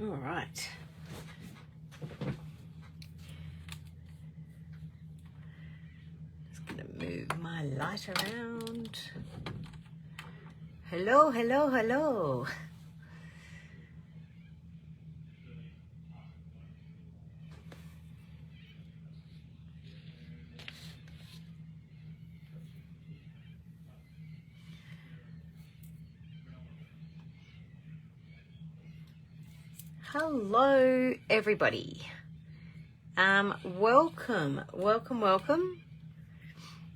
All right. Just gonna move my light around. Hello, hello, hello. Hello, everybody. Welcome.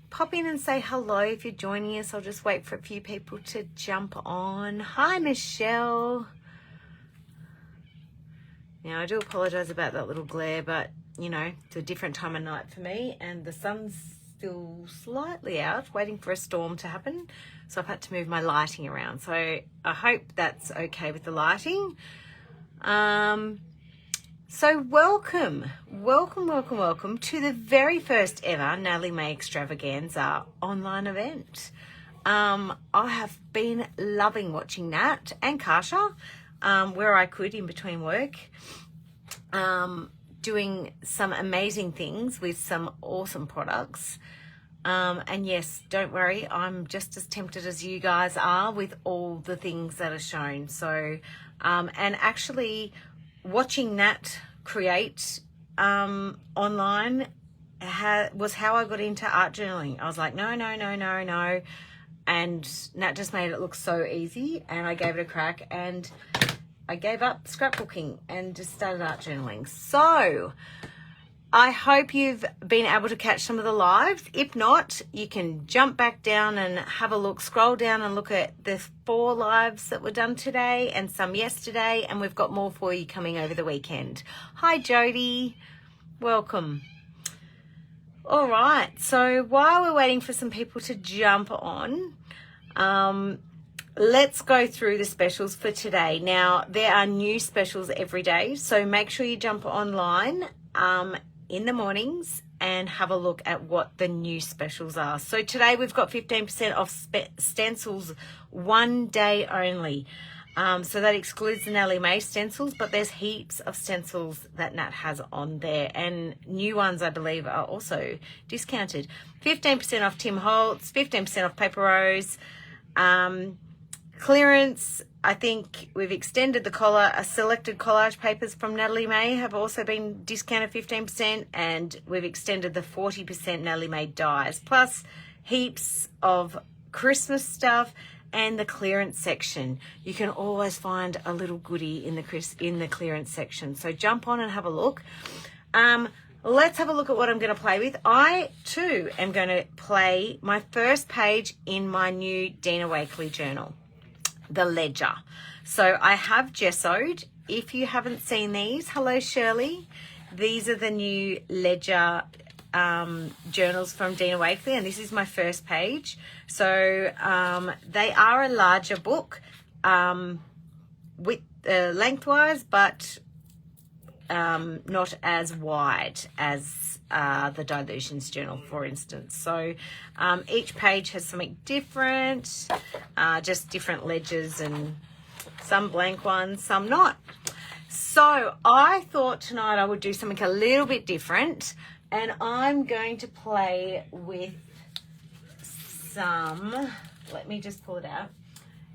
Pop in and say hello if you're joining us. I'll just wait for a few people to jump on. Hi, Michelle. Now, I do apologize about that little glare, but, you know, it's a different time of night for me, and the sun's still slightly out, waiting for a storm to happen, so I've had to move my lighting around. So I hope that's okay with the lighting. So welcome to the very first ever Natalie May Extravaganza online event. I have been loving watching Nat and Kasha, where I could in between work, doing some amazing things with some awesome products. And yes, don't worry, I'm just as tempted as you guys are with all the things that are shown. So, and actually watching Nat create online was how I got into art journaling. I was like, no. And Nat just made it look so easy, and I gave it a crack, and I gave up scrapbooking and just started art journaling. So I hope you've been able to catch some of the lives. If not, you can jump back down and have a look, scroll down and look at the 4 lives that were done today and some yesterday, and we've got more for you coming over the weekend. Hi, Jody. Welcome. All right, so while we're waiting for some people to jump on, let's go through the specials for today. Now, there are new specials every day, so make sure you jump online in the mornings and have a look at what the new specials are. So today we've got 15% off stencils, 1 day only. So that excludes the Natalie May stencils, but there's heaps of stencils that Nat has on there, and new ones I believe are also discounted. 15% off Tim Holtz, 15% off Paper Rose. Clearance, I think we've extended the collar. Selected collage papers from Natalie May have also been discounted 15%, and we've extended the 40% Natalie May dies, plus heaps of Christmas stuff and the clearance section. You can always find a little goodie in the clearance section. So jump on and have a look. Let's have a look at what I'm going to play with. I, too, am going to play my first page in my new Dina Wakley journal, the Ledger. So I have gessoed. If you haven't seen these, hello, Shirley. These are the new Ledger journals from Dina Wakley, and this is my first page. So they are a larger book with lengthwise, but not as wide as the Dilutions journal, for instance. So each page has something different, just different ledgers, and some blank ones, some not. So I thought tonight I would do something a little bit different, and I'm going to play with some, let me just pull it out,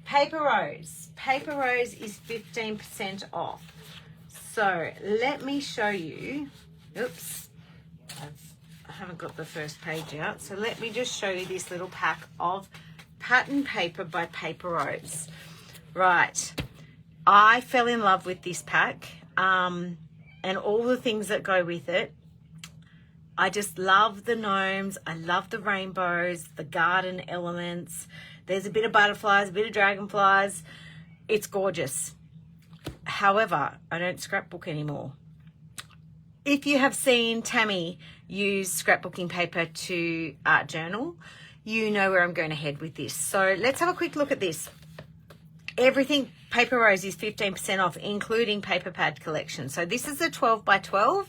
Paper Rose. Paper Rose is 15% off. So let me show you, oops, I haven't got the first page out. So let me just show you this little pack of pattern paper by Paper Rose. Right, I fell in love with this pack and all the things that go with it. I just love the gnomes. I love the rainbows, the garden elements. There's a bit of butterflies, a bit of dragonflies. It's gorgeous. However, I don't scrapbook anymore. If you have seen Tammy use scrapbooking paper to art journal, you know where I'm going to head with this. So let's have a quick look at this. everything Paper Rose is 15% off, including paper pad collection. So this is a 12 by 12,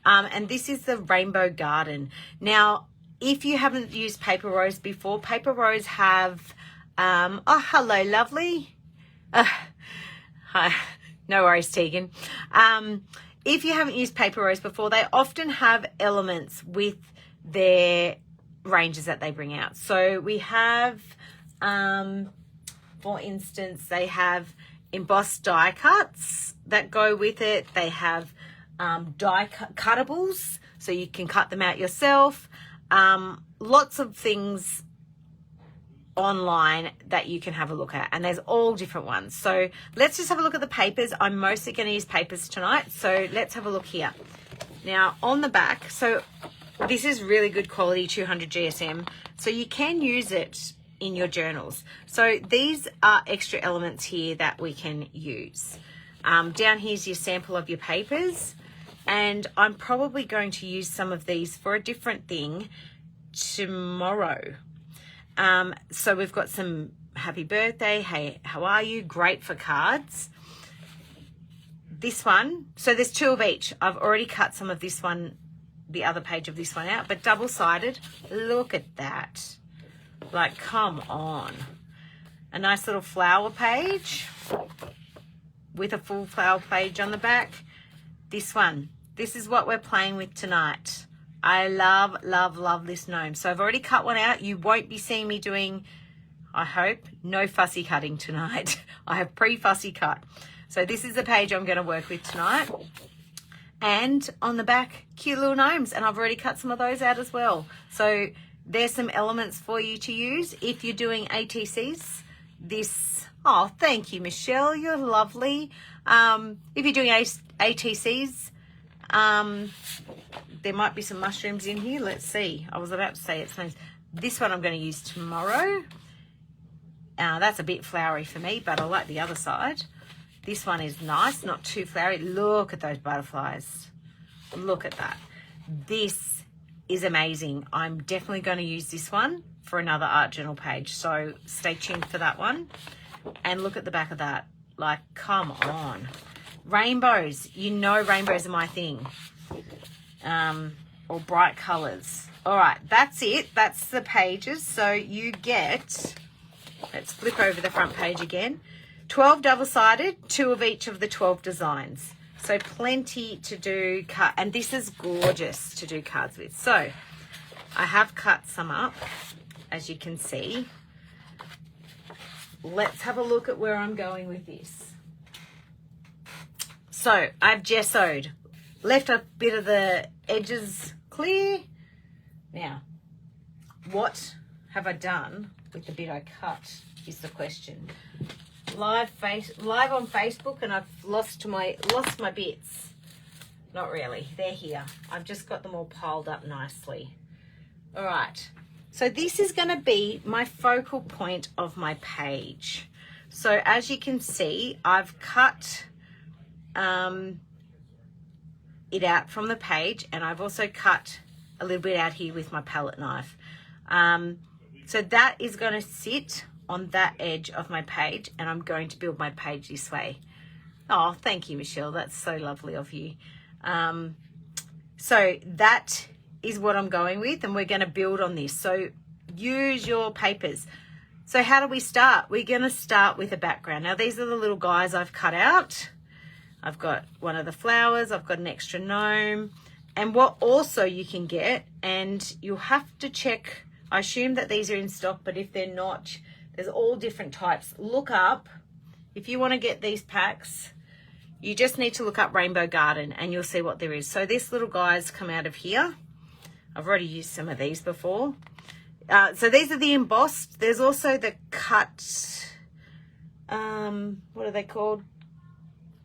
and this is the Rainbow Garden. Now, if you haven't used Paper Rose before, Paper Rose have, oh, hello, lovely. Hi. No worries, Tegan. If you haven't used Paper Rose before, they often have elements with their ranges that they bring out. So we have, for instance, they have embossed die cuts that go with it. They have die cuttables, so you can cut them out yourself. Lots of things online that you can have a look at, and there's all different ones. So let's just have a look at the papers. I'm mostly going to use papers tonight, so let's have a look here. Now on the back, so this is really good quality 200 GSM, so you can use it in your journals. So these are extra elements here that we can use. Down here's your sample of your papers, and I'm probably going to use some of these for a different thing tomorrow. So we've got some happy birthday, hey, how are you? Great for cards. This one, so there's 2 of each. I've already cut some of this one, the other page of this one out, but double-sided. Look at that. Like, come on. A nice little flower page with a full flower page on the back. This one, this is what we're playing with tonight. I love, love, love this gnome. So I've already cut one out. You won't be seeing me doing, I hope, no fussy cutting tonight. I have pre-fussy cut. So this is the page I'm going to work with tonight. And on the back, cute little gnomes. And I've already cut some of those out as well. So there's some elements for you to use if you're doing ATCs. This, oh, thank you, Michelle. You're lovely. If you're doing ATCs, there might be some mushrooms in here. Let's see. I was about to say its name. This one I'm going to use tomorrow. That's a bit flowery for me, but I like the other side. This one is nice, not too flowery. Look at those butterflies. Look at that. This is amazing. I'm definitely going to use this one for another art journal page. So stay tuned for that one. And look at the back of that. Like, come on. Rainbows. You know rainbows are my thing. Or bright colors. All right, that's it. That's the pages. So you get, let's flip over the front page again. 12 double-sided, 2 of each of the 12 designs. So plenty to do, and this is gorgeous to do cards with. So I have cut some up, as you can see. Let's have a look at where I'm going with this. So I've gessoed, left a bit of the edges clear. Now, what have I done with the bit I cut is the question. Live on Facebook, and I've lost my bits. Not really, they're here. I've just got them all piled up nicely. All right, so this is going to be my focal point of my page. So as you can see, I've cut it out from the page, and I've also cut a little bit out here with my palette knife. So that is going to sit on that edge of my page, and I'm going to build my page this way. Oh, thank you, Michelle. That's so lovely of you. So that is what I'm going with, and we're going to build on this. So use your papers. So how do we start? We're going to start with a background. Now, these are the little guys I've cut out. I've got one of the flowers. I've got an extra gnome. And what also you can get, and you'll have to check, I assume that these are in stock, but if they're not, there's all different types. Look up, if you want to get these packs, you just need to look up Rainbow Garden and you'll see what there is. So this little guy's come out of here. I've already used some of these before. So these are the embossed. There's also the cut, what are they called?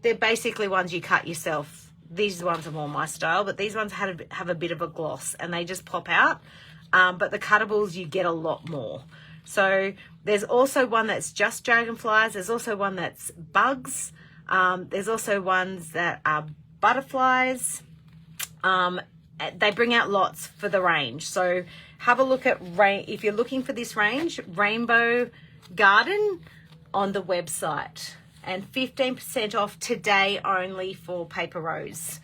They're basically ones you cut yourself. These ones are more my style, but these ones have a bit of a gloss and they just pop out. But the cuttables, you get a lot more. So there's also one that's just dragonflies. There's also one that's bugs. There's also ones that are butterflies. They bring out lots for the range. So have a look at, if you're looking for this range, Rainbow Garden on the website, and 15% off today only for Paper Rose.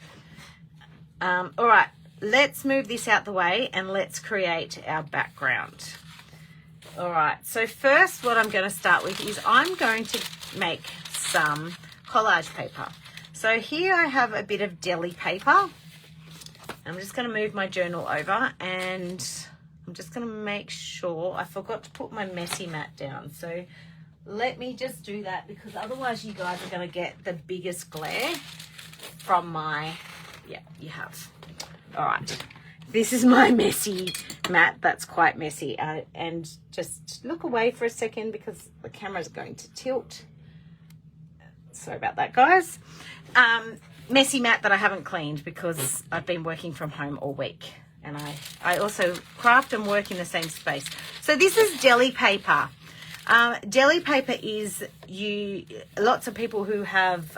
All right, let's move this out the way and let's create our background. All right, so first what I'm going to start with is I'm going to make some collage paper. So here I have a bit of deli paper. I'm just going to move my journal over, and I'm just going to make sure I forgot to put my messy mat down. So let me just do that, because otherwise you guys are going to get the biggest glare from my, yeah, you have. All right, this is my messy mat that's quite messy. And just look away for a second because the camera's going to tilt. Sorry about that, guys. Messy mat that I haven't cleaned because I've been working from home all week, and I also craft and work in the same space. So this is deli paper. Deli paper is lots of people who have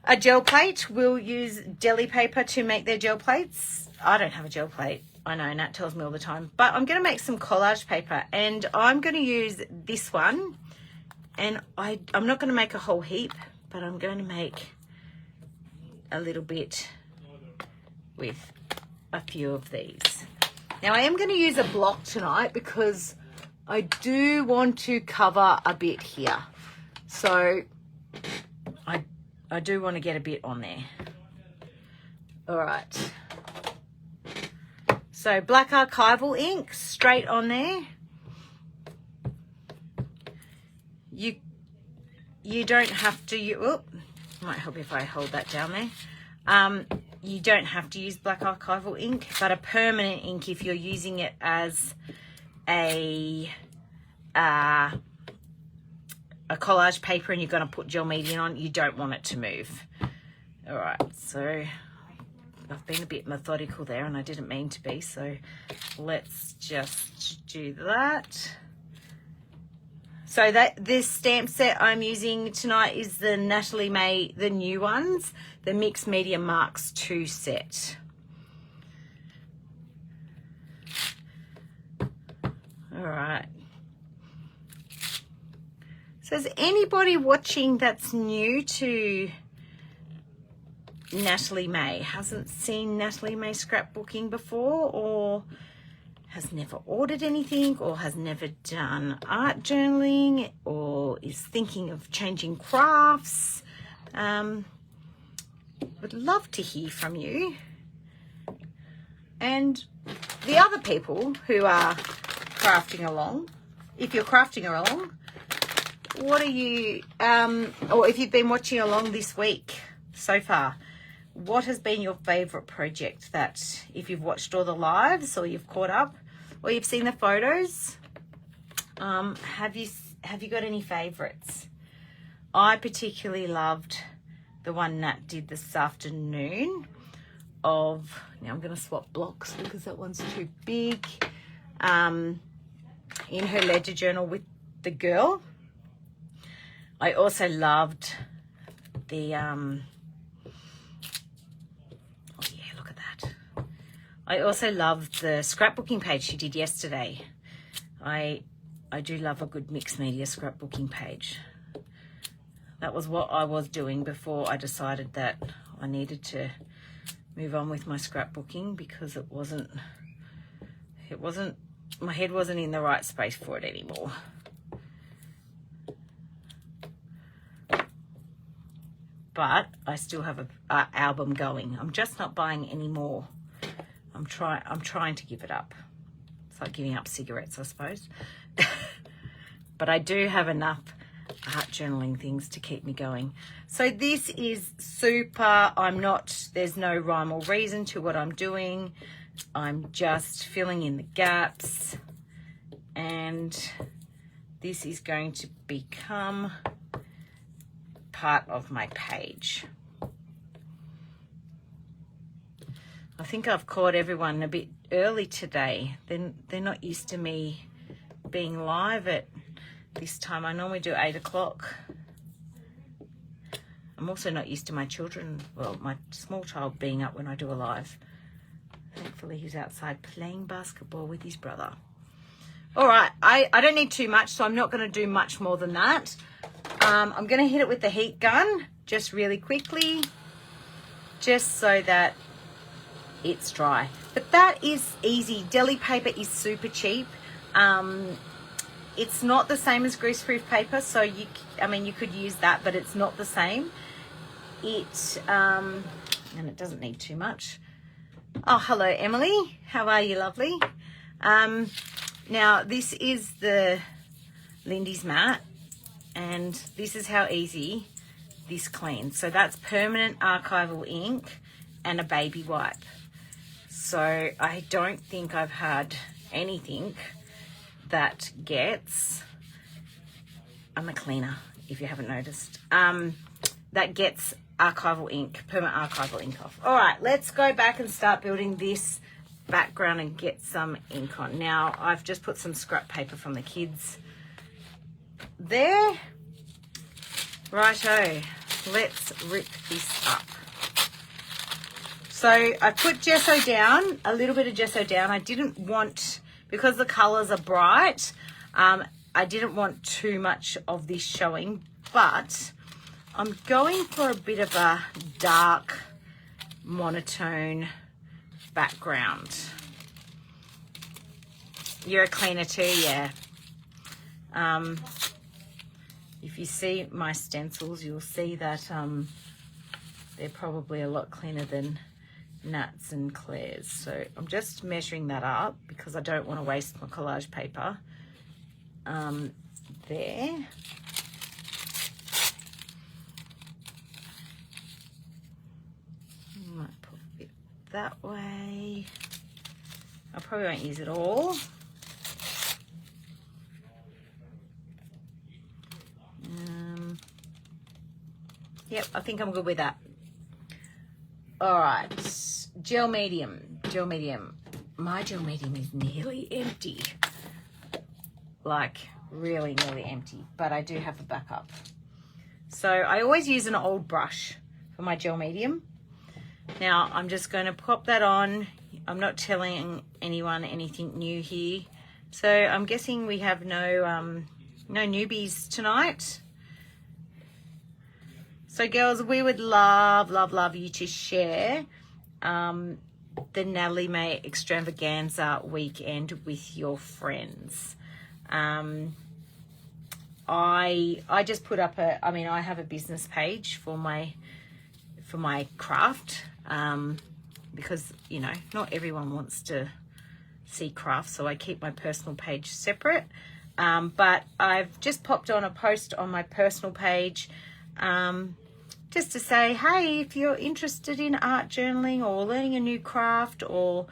a gel plate will use deli paper to make their gel plates. I don't have a gel plate. I know, Nat tells me all the time. But I'm going to make some collage paper, and I'm going to use this one. And I'm not going to make a whole heap, but I'm going to make a little bit with a few of these. Now, I am going to use a block tonight because I do want to cover a bit here. So I do want to get a bit on there. All right. So black archival ink straight on there. You don't have to, might help if I hold that down there. You don't have to use black archival ink, but a permanent ink, if you're using it as a collage paper and you're going to put gel medium on, you don't want it to move. All right, so I've been a bit methodical there and I didn't mean to be, so let's just do that. So this stamp set I'm using tonight is the Natalie May, the new ones, the Mixed Media Marks II set. All right. So is anybody watching that's new to Natalie May, hasn't seen Natalie May scrapbooking before, or has never ordered anything, or has never done art journaling, or is thinking of changing crafts? Would love to hear from you. And the other people who are crafting along, if you're crafting along, what are you, or if you've been watching along this week so far, what has been your favourite project that, if you've watched all the lives or you've caught up or you've seen the photos, have you got any favourites? I particularly loved the one Nat did this afternoon of, now I'm going to swap blocks because that one's too big, in her ledger journal with the girl. I also loved the, I also loved the scrapbooking page she did yesterday. I do love a good mixed media scrapbooking page. That was what I was doing before I decided that I needed to move on with my scrapbooking, because it wasn't, my head wasn't in the right space for it anymore. But I still have an album going. I'm just not buying any more. I'm trying to give it up. It's like giving up cigarettes, I suppose. But I do have enough art journaling things to keep me going. So this is super, there's no rhyme or reason to what I'm doing. I'm just filling in the gaps. And this is going to become part of my page. I think I've caught everyone a bit early today. They're not used to me being live at this time. I normally do 8 o'clock. I'm also not used to my children, well, my small child being up when I do a live. Thankfully he's outside playing basketball with his brother. All right, I don't need too much, so I'm not going to do much more than that. I'm going to hit it with the heat gun just really quickly, just so that it's dry. But that is easy. Deli paper is super cheap. It's not the same as greaseproof paper, so you could use that, but it's not the same. And it doesn't need too much. Oh, hello, Emily. How are you, lovely? Now, this is the Lindy's mat, and this is how easy this cleans. So that's permanent archival ink and a baby wipe. So I don't think I've had anything that gets, I'm a cleaner, if you haven't noticed, that gets archival ink, permanent archival ink off. All right, let's go back and start building this background and get some ink on. Now, I've just put some scrap paper from the kids there. Righto, let's rip this up. So I put gesso down, a little bit of gesso down. I didn't want, because the colours are bright, I didn't want too much of this showing, but I'm going for a bit of a dark monotone background. You're a cleaner too, yeah. If you see my stencils, you'll see that they're probably a lot cleaner than Nat's and Claire's. So I'm just measuring that up because I don't want to waste my collage paper. There. Might put a bit that way. I probably won't use it all. Yep, I think I'm good with that. All right, gel medium. My gel medium is nearly empty. Like, really nearly empty, but I do have a backup. So I always use an old brush for my gel medium. Now, I'm just going to pop that on. I'm not telling anyone anything new here. So I'm guessing we have no newbies tonight. So girls, we would love you to share the Natalie May Extravaganza weekend with your friends. I just put up I have a business page for my craft, because, you know, not everyone wants to see craft, so I keep my personal page separate. But I've just popped on a post on my personal page, just to say, hey, if you're interested in art journaling or learning a new craft or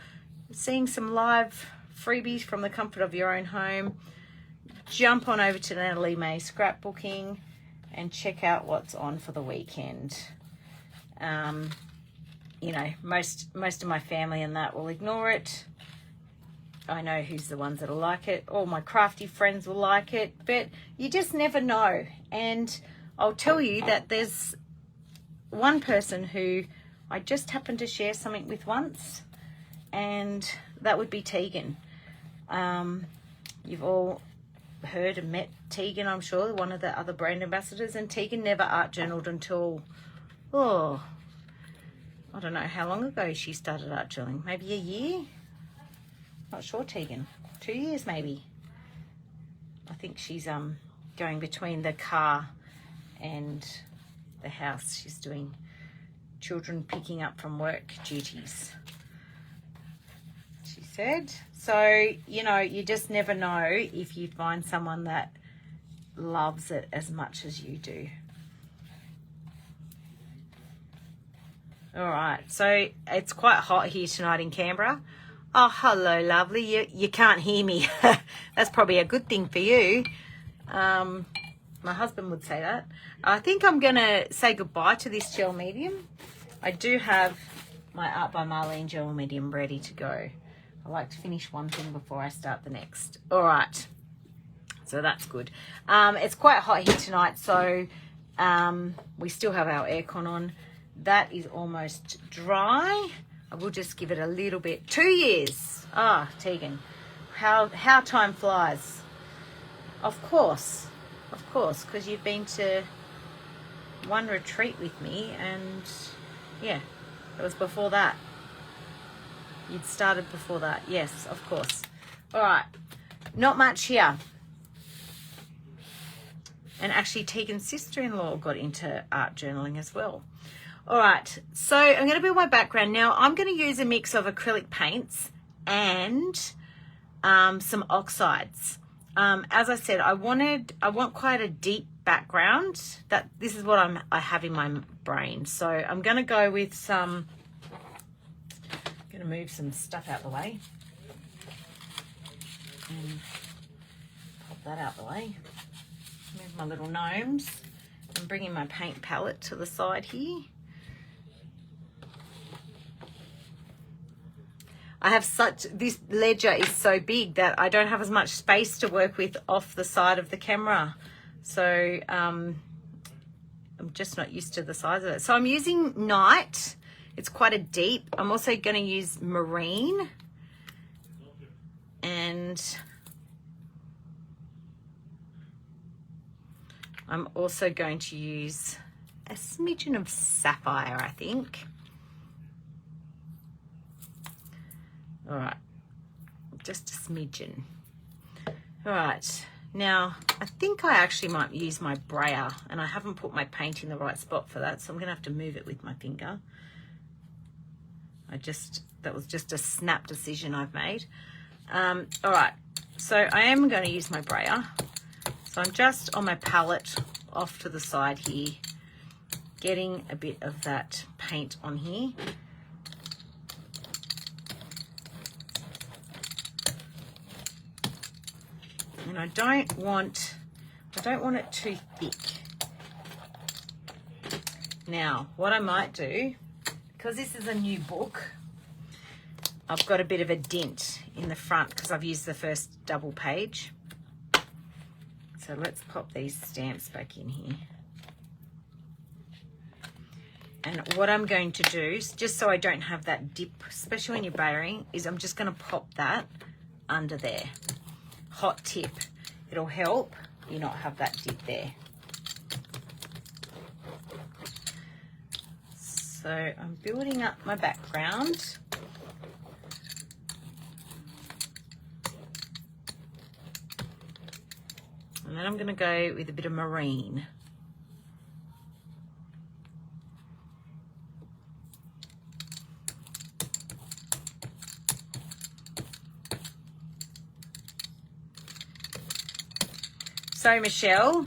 seeing some live freebies from the comfort of your own home, jump on over to Natalie May Scrapbooking and check out what's on for the weekend. You know, most of my family and that will ignore it. I know who's the ones that'll like it. All my crafty friends will like it, but you just never know. And I'll tell you that there's one person who I just happened to share something with once, and that would be Tegan. You've all heard and met Tegan, I'm sure, one of the other brand ambassadors, and Tegan never art journaled until, I don't know how long ago she started art journaling. Maybe a year? Not sure, Tegan. 2 years maybe. I think she's going between the car and the house. She's doing children picking up from work duties, she said. So, you know, you just never know if you find someone that loves it as much as you do. All right, so it's quite hot here tonight in Canberra. Oh, hello, lovely. You can't hear me. That's probably a good thing for you. My husband would say that. I think I'm going to say goodbye to this gel medium. I do have my Art by Marlene gel medium ready to go. I like to finish one thing before I start the next. All right. So that's good. It's quite hot here tonight, so we still have our aircon on. That is almost dry. I will just give it a little bit. 2 years. Ah, Tegan. how time flies. Of course, because you've been to one retreat with me, and yeah, it was before that. You'd started before that. Yes, of course. All right, not much here. And actually, Tegan's sister-in-law got into art journaling as well. All right, so I'm going to build my background now. I'm going to use a mix of acrylic paints and some oxides. As I said, I want quite a deep background. This is what I have in my brain. So I'm going to go with some. I'm going to move some stuff out the way and pop that out the way. Move my little gnomes. I'm bringing my paint palette to the side here. I have this ledger is so big that I don't have as much space to work with off the side of the camera. So I'm just not used to the size of it. So I'm using Night. It's quite a deep. I'm also going to use Marine. And I'm also going to use a smidgen of Sapphire, I think. All right, just a smidgen. All right, now I think I actually might use my brayer, and I haven't put my paint in the right spot for that, so I'm gonna have to move it with my finger. That was just a snap decision I've made. All right, so I am going to use my brayer. So I'm just on my palette off to the side here, getting a bit of that paint on here. And I don't want it too thick. Now, what I might do, because this is a new book, I've got a bit of a dent in the front because I've used the first double page. So let's pop these stamps back in here. And what I'm going to do, just so I don't have that dip, especially when you're bayering, is I'm just going to pop that under there. Hot tip. It'll help you not have that dip there. So I'm building up my background. And then I'm going to go with a bit of Marine. So, Michelle,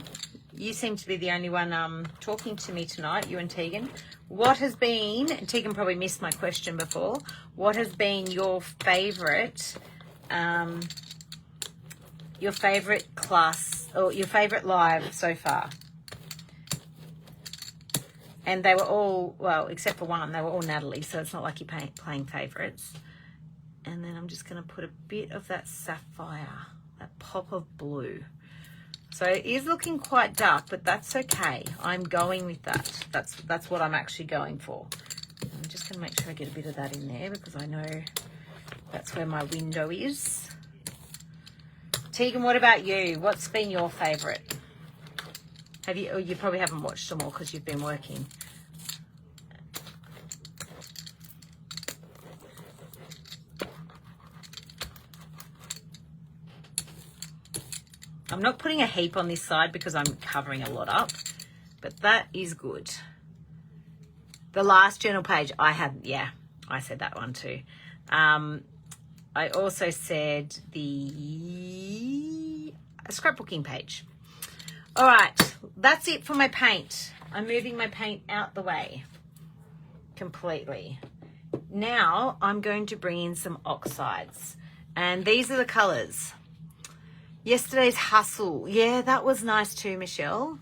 you seem to be the only one talking to me tonight, you and Tegan. What has been, and Tegan probably missed my question before, what has been your favourite class, or your favourite live so far? And they were all, well, except for one, they were all Natalie, so it's not like you're playing favourites. And then I'm just going to put a bit of that sapphire, that pop of blue. So it is looking quite dark, but that's okay. I'm going with that. That's what I'm actually going for. I'm just going to make sure I get a bit of that in there because I know that's where my window is. Tegan, what about you? What's been your favourite? Have you? Oh, you probably haven't watched them all because you've been working. I'm not putting a heap on this side because I'm covering a lot up, but that is good. The last journal page I had, yeah, I said that one too. I also said the scrapbooking page. All right, that's it for my paint. I'm moving my paint out the way completely. Now I'm going to bring in some oxides, and these are the colors. Yesterday's Hustle. Yeah, that was nice too, Michelle.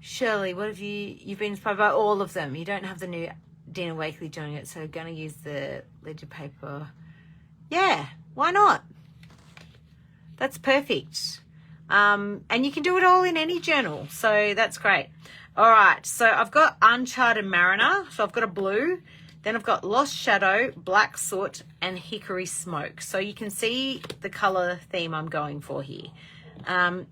Shirley, what have you've been inspired by all of them. You don't have the new Dina Wakely doing it, so going to use the ledger paper. Yeah, why not? That's perfect. And you can do it all in any journal, so that's great. All right, so I've got Uncharted Mariner, so I've got a blue. Then I've got Lost Shadow, Black Soot, and Hickory Smoke. So you can see the color theme I'm going for here.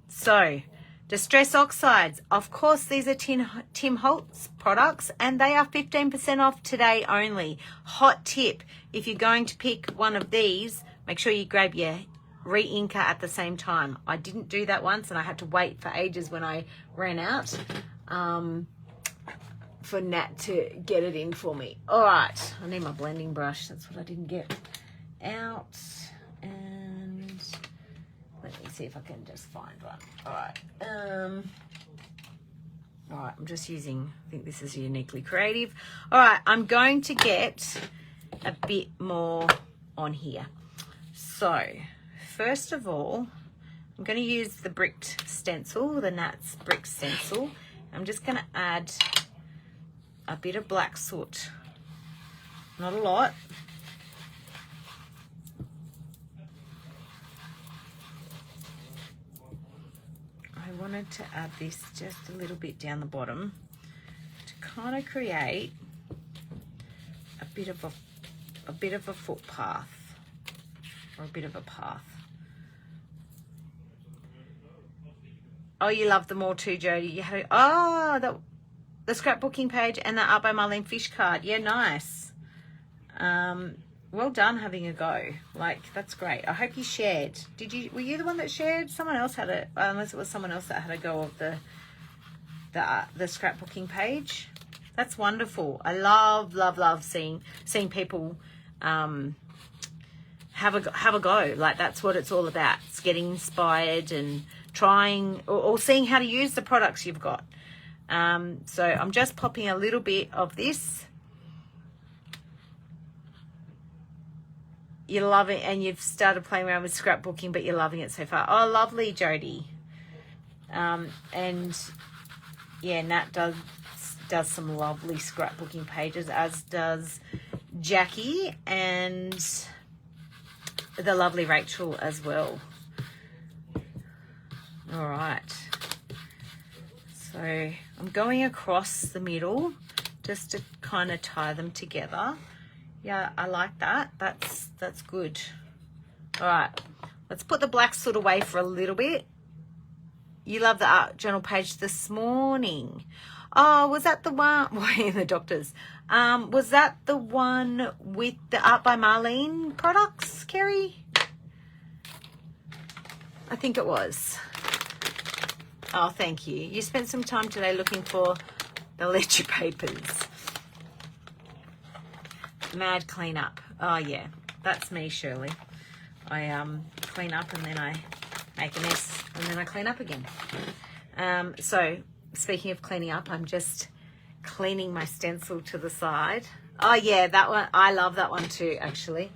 So Distress Oxides. Of course, these are Tim Holtz products, and they are 15% off today only. Hot tip, if you're going to pick one of these, make sure you grab your re-inker at the same time. I didn't do that once, and I had to wait for ages when I ran out for Nat to get it in for me. All right, I need my blending brush. That's what I didn't get out. And let me see if I can just find one. All right. All right, I'm just using, I think this is Uniquely Creative. All right, I'm going to get a bit more on here. So, first of all, I'm going to use the bricked stencil, the Nat's brick stencil. I'm just going to add a bit of black soot. Not a lot. I wanted to add this just a little bit down the bottom to kind of create a bit of a footpath, or a bit of a path. Oh, you love them all too, Jody. You had the scrapbooking page and the Art by Marlene Fish card. Yeah, nice. Well done having a go. Like, that's great. I hope you shared. Were you the one that shared? Someone else had it, unless it was someone else that had a go of the scrapbooking page. That's wonderful. I love seeing people have a go. Like, that's what it's all about. It's getting inspired and trying or seeing how to use the products you've got. So I'm just popping a little bit of this. You love it, and you've started playing around with scrapbooking, but you're loving it so far. Oh, lovely, Jody. And yeah, Nat does some lovely scrapbooking pages, as does Jackie and the lovely Rachel as well. All right. So I'm going across the middle just to kind of tie them together. Yeah, I like that. That's good. All right, let's put the black soot away for a little bit. You love the art journal page this morning. Oh, was that the one? Boy, the doctors. Was that the one with the Art by Marlene products, Kerry? I think it was. Oh, thank you. You spent some time today looking for the ledger papers. Mad cleanup. Oh, yeah. That's me, Shirley. I clean up and then I make a mess and then I clean up again. So, speaking of cleaning up, I'm just cleaning my stencil to the side. Oh, yeah, that one. I love that one too, actually.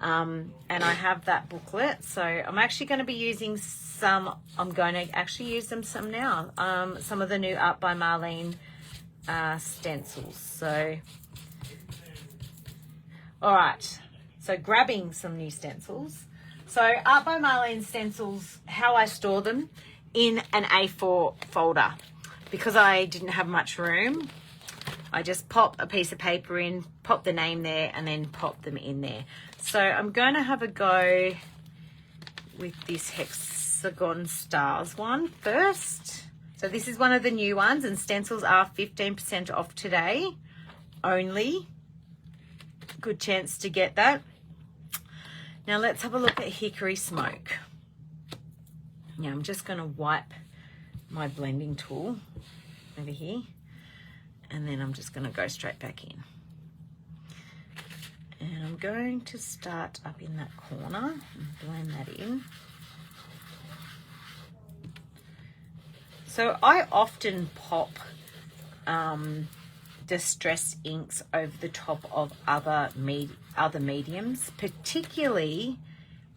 And I have that booklet. So, I'm actually going to be using some. I'm going to actually use them some now. Some of the new Art by Marlene stencils. So, all right. So, grabbing some new stencils. So, Art by Marlene stencils, how I store them in an A4 folder. Because I didn't have much room, I just pop a piece of paper in, pop the name there, and then pop them in there. So I'm going to have a go with this Hexagon Stars one first. So this is one of the new ones, and stencils are 15% off today only. Good chance to get that. Now let's have a look at Hickory Smoke. Now I'm just going to wipe my blending tool over here, and then I'm just going to go straight back in. And I'm going to start up in that corner and blend that in. So I often pop distress inks over the top of other mediums, particularly,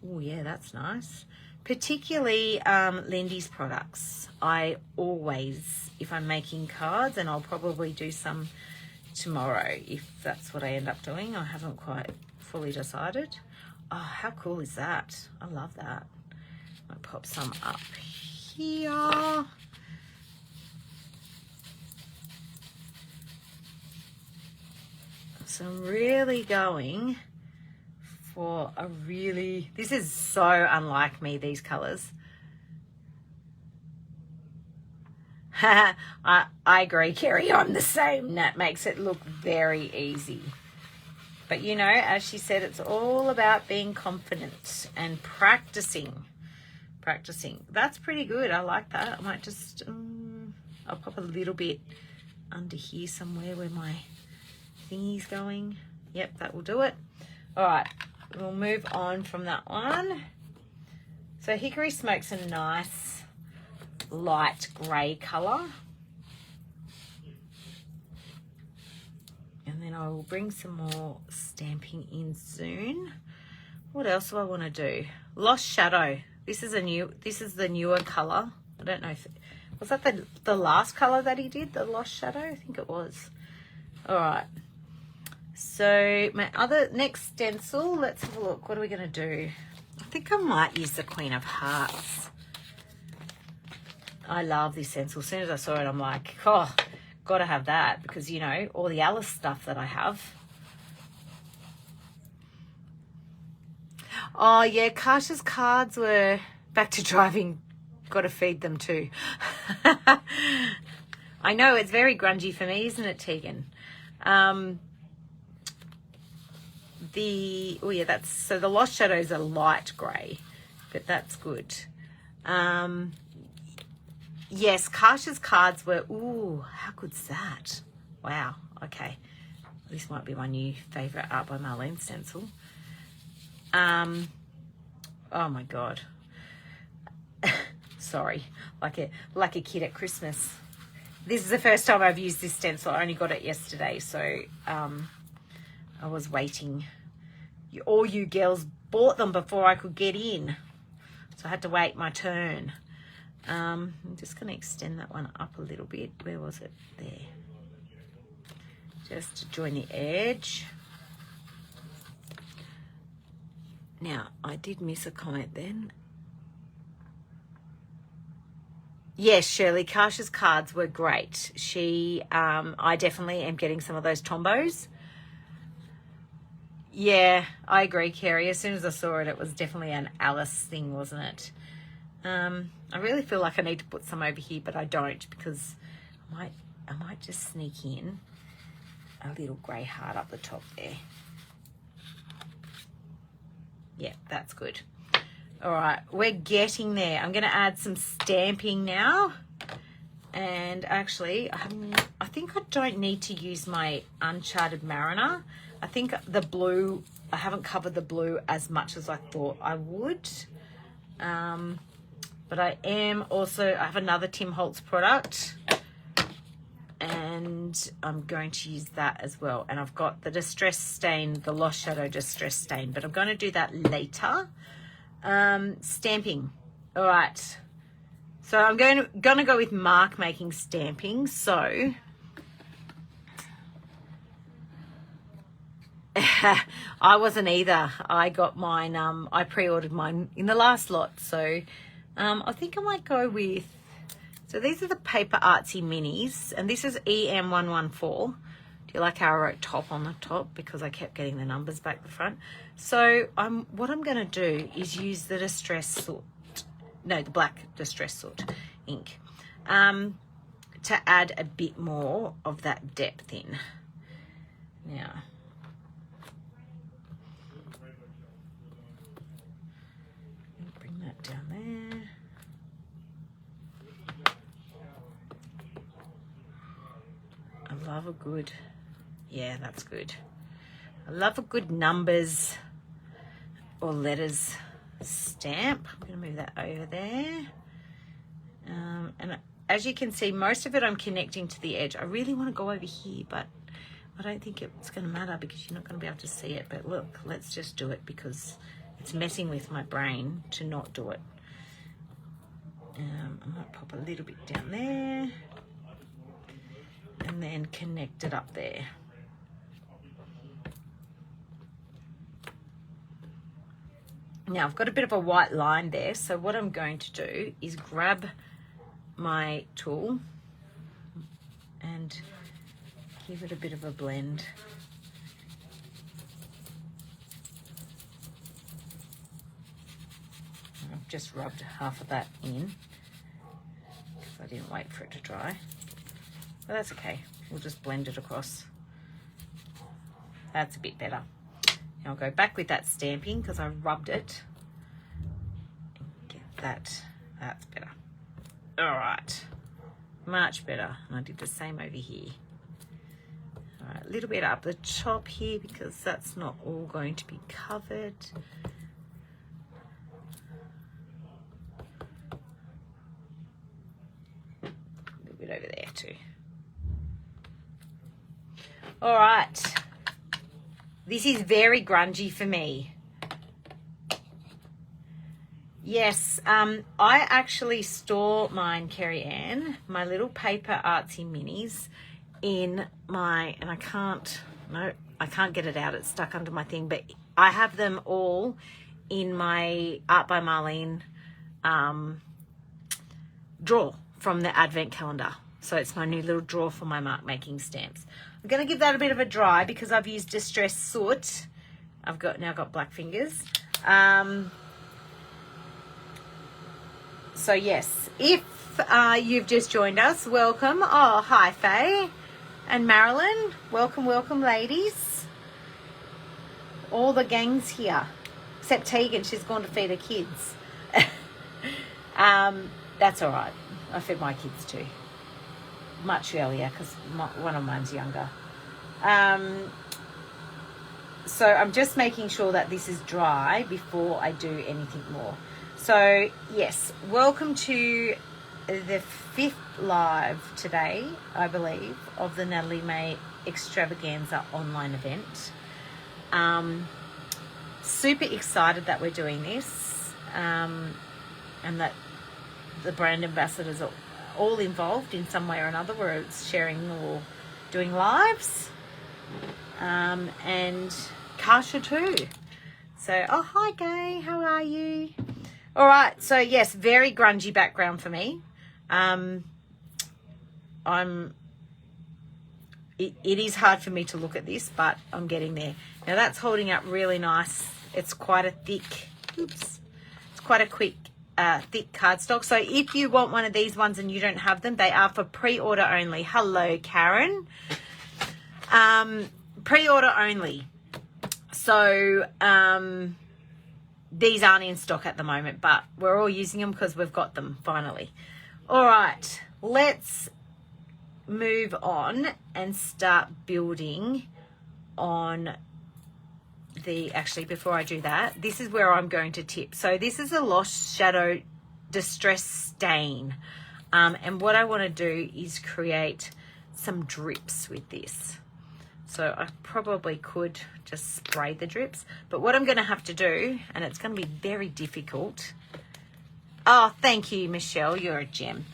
oh yeah, that's nice, particularly Lindy's products. I always, if I'm making cards, and I'll probably do some tomorrow if that's what I end up doing. I haven't quite fully decided. Oh, how cool is that? I love that. I'll pop some up here. So I'm really going for a really, this is so unlike me, these colors. I agree, Kerry, I'm the same. That makes it look very easy. But you know, as she said, it's all about being confident and practicing. That's pretty good. I like that. I might just, I'll pop a little bit under here somewhere where my thingy's going. Yep, that will do it. All right, we'll move on from that one. So Hickory Smoke's a nice light grey colour. And then I will bring some more stamping in soon. What else do I want to do? Lost Shadow. This is the newer colour. I don't know if, was that the last colour that he did, the Lost Shadow? I think it was. All right. So my next stencil, let's have a look. What are we going to do? I think I might use the Queen of Hearts. I love this stencil. As soon as I saw it, I'm like, oh, got to have that because, you know, all the Alice stuff that I have. Oh, yeah, Kasha's cards were back to driving. Got to feed them too. I know, it's very grungy for me, isn't it, Tegan? So the Lost Shadows are light grey, but that's good. Yes, Kasha's cards were, ooh, how good's that? Wow, okay. This might be my new favourite Art by Marlene stencil. Oh my God. Sorry, like a kid at Christmas. This is the first time I've used this stencil. I only got it yesterday, so I was waiting. All you girls bought them before I could get in, so I had to wait my turn. I'm just going to extend that one up a little bit. Where was it? There. Just to join the edge. Now, I did miss a comment then. Yes, Shirley, Kasha's cards were great. I definitely am getting some of those Tombos. Yeah, I agree, Kerry. As soon as I saw it, it was definitely an Alice thing, wasn't it? I really feel like I need to put some over here, but I don't because I might just sneak in a little grey heart up the top there. Yeah, that's good. All right, we're getting there. I'm going to add some stamping now. And actually, I think I don't need to use my Uncharted Mariner. I think the blue, I haven't covered the blue as much as I thought I would. But I have another Tim Holtz product. And I'm going to use that as well. And I've got the Distress Stain, the Lost Shadow Distress Stain. But I'm going to do that later. Stamping. All right. So I'm going to go with mark making stamping. So I wasn't either. I got mine. I pre-ordered mine in the last lot. So I think I might go with. So these are the Paper Artsy Minis, and this is EM114. Do you like how I wrote top on the top because I kept getting the numbers back the front? So what I'm going to do is use the the black Distress Soot ink to add a bit more of that depth in. Now, bring that down there. I love a good, yeah, that's good. I love a good numbers or letters stamp. I'm going to move that over there. And as you can see, most of it I'm connecting to the edge. I really want to go over here, but I don't think it's going to matter because you're not going to be able to see it. But look, let's just do it because it's messing with my brain to not do it. I might pop a little bit down there and then connect it up there. Now I've got a bit of a white line there, so what I'm going to do is grab my tool and give it a bit of a blend just rubbed half of that in because I didn't wait for it to dry. But that's okay. We'll just blend it across. That's a bit better. Now I'll go back with that stamping because I rubbed it. Get that. That's better. All right. Much better. And I did the same over here. All right, a little bit up the top here because that's not all going to be covered. A little bit over there too. All right. This is very grungy for me. Yes, I actually store mine, Kerry Ann, my little paper artsy minis in my, and I can't get it out. It's stuck under my thing, but I have them all in my Art by Marlene drawer from the Advent calendar. So it's my new little drawer for my mark making stamps. I'm going to give that a bit of a dry because I've used distressed soot. I've now got black fingers. So yes, if you've just joined us, welcome. Oh, hi Faye and Marilyn. Welcome, welcome ladies. All the gang's here. Except Tegan, she's gone to feed her kids. That's all right. I fed my kids too. Much earlier because one of mine's younger. So I'm just making sure that this is dry before I do anything more. So yes, welcome to the 5th live today, I believe, of the Natalie May Extravaganza online event. Super excited that we're doing this and that the brand ambassadors are all involved in some way or another, where it's sharing or doing lives, and Kasha too. So, oh, hi Gay, how are you? All right, so yes, very grungy background for me. It is hard for me to look at this, but I'm getting there. Now that's holding up really nice. It's quite a thick, it's quite a thick cardstock. So if you want one of these ones and you don't have them, they are for pre-order only. Hello, Karen. Pre-order only. So these aren't in stock at the moment, but we're all using them because we've got them finally. All right, let's move on and start building on the, actually before I do that, this is where I'm going to tip. So this is a Lost Shadow Distress Stain, and what I want to do is create some drips with this. So I probably could just spray the drips, but what I'm going to have to do, and it's going to be very difficult, oh thank you Michelle, you're a gem,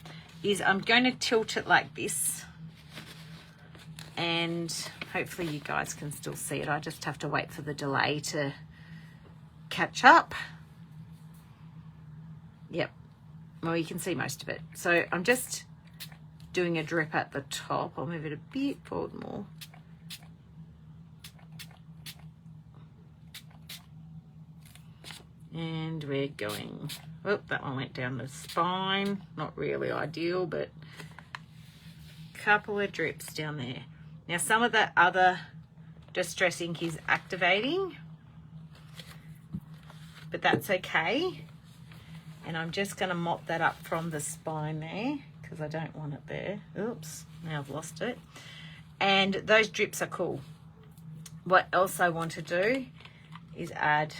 is I'm going to tilt it like this, and hopefully you guys can still see it. I just have to wait for the delay to catch up. Yep, well you can see most of it. So I'm just doing a drip at the top. I'll move it a bit forward more. And we're going, oh, that one went down the spine. Not really ideal, but a couple of drips down there. Now some of that other distress ink is activating, but that's okay. And I'm just going to mop that up from the spine there because I don't want it there. Oops, now I've lost it. And those drips are cool. What else I want to do is add,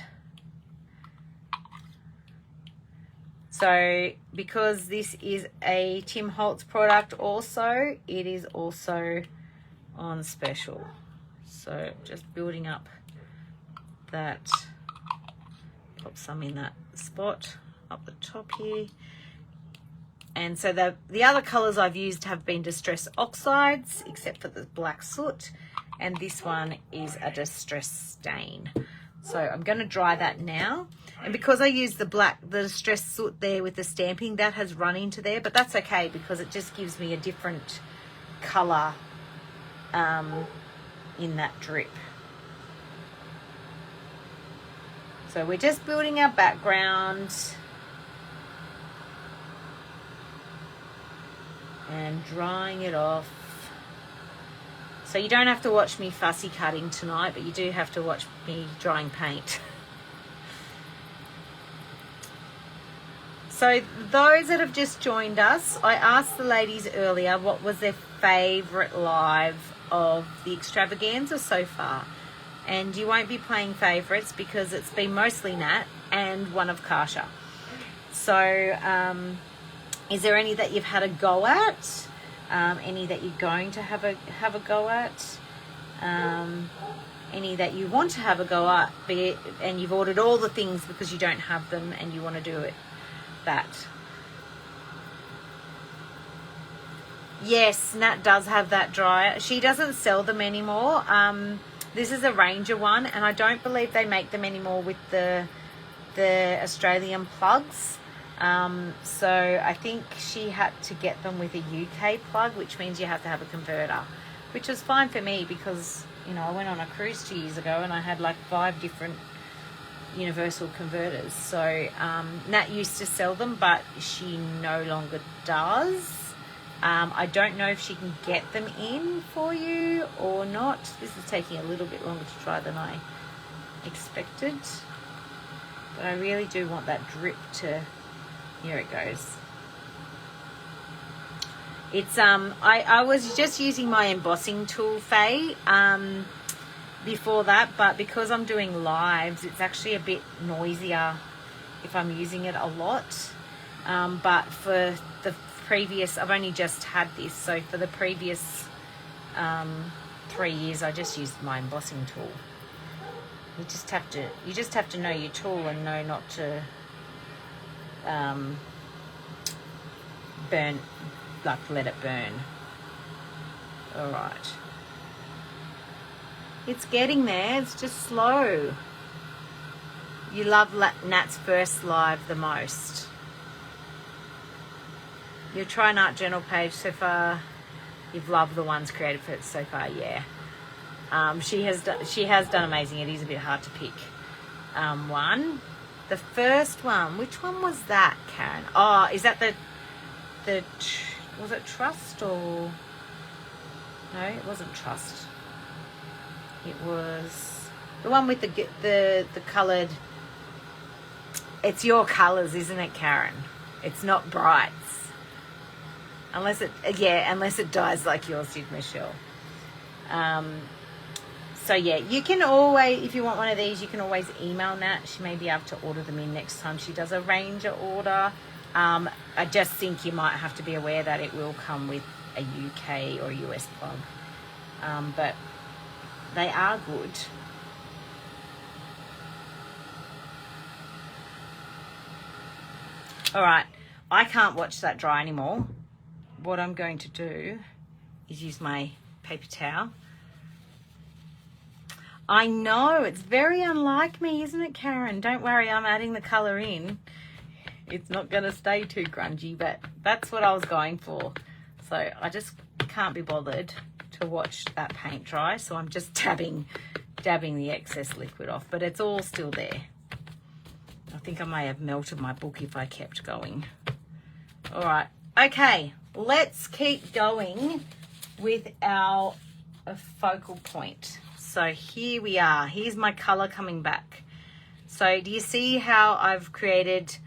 so because this is a Tim Holtz product also, it is also on special. So just building up that, pop some in that spot up the top here. And so the other colors I've used have been distress oxides, except for the black soot, and this one is a distress stain. So I'm going to dry that now. And because I used the distress soot there with the stamping, that has run into there, but that's okay because it just gives me a different color in that drip. So we're just building our background. and drying it off. So you don't have to watch me fussy cutting tonight, but you do have to watch me drying paint. So those that have just joined us, I asked the ladies earlier what was their favourite live of the extravaganza so far. And you won't be playing favourites because it's been mostly Nat and one of Kasha. So is there any that you've had a go at? Any that you're going to have a go at? Any that you want to have a go at, and you've ordered all the things because you don't have them and you want to do it? That. Yes, Nat does have that dryer. She doesn't sell them anymore. This is a Ranger one, and I don't believe they make them anymore with the Australian plugs. So I think she had to get them with a UK plug, which means you have to have a converter, which was fine for me because, you know, I went on a cruise 2 years ago and I had like 5 different universal converters. So Nat used to sell them, but she no longer does. I don't know if she can get them in for you or not. This is taking a little bit longer to dry than I expected, but I really do want that drip to... Here it goes. It's I was just using my embossing tool, Faye, before that, but because I'm doing lives, it's actually a bit noisier if I'm using it a lot. But for the previous, I've only just had this, so for the previous 3 years, I just used my embossing tool. You just have to know your tool and know not to burn, like let it burn. All right, it's getting there. It's just slow. You love Nat's first live the most. Your Try an Art journal page so far, you've loved the ones created for it so far. Yeah, she has done amazing. It is a bit hard to pick one. The first one, which one was that, Karen? Oh, is that was it Trust or... No, it wasn't Trust. It was the one with the coloured... It's your colours, isn't it, Karen? It's not Brights. Unless it dies like yours did, Michelle. So yeah, you can always, if you want one of these, you can always email Nat. She may be able to order them in next time she does a Ranger order. I just think you might have to be aware that it will come with a UK or US plug. But they are good. All right, I can't watch that dry anymore. What I'm going to do is use my paper towel. I know, it's very unlike me, isn't it, Karen? Don't worry, I'm adding the colour in. It's not going to stay too grungy, but that's what I was going for. So I just can't be bothered to watch that paint dry, so I'm just dabbing the excess liquid off, but it's all still there. I think I may have melted my book if I kept going. All right, okay, let's keep going with our focal point. So here we are. Here's my color coming back. So do you see how I've created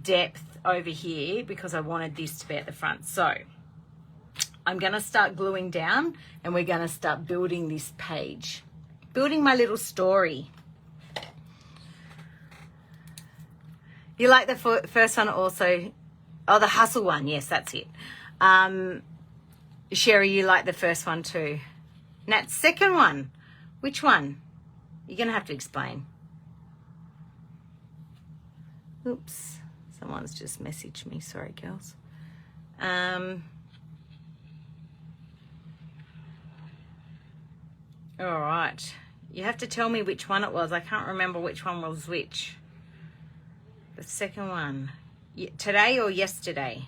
depth over here because I wanted this to be at the front? So I'm going to start gluing down and we're going to start building this page, building my little story. You like the first one also? Oh, the hustle one. Yes, that's it. Sherry, you like the first one too. Nat's second one. Which one? You're going to have to explain. Oops. Someone's just messaged me. Sorry, girls. All right. You have to tell me which one it was. I can't remember which one was which. The second one. Today or yesterday?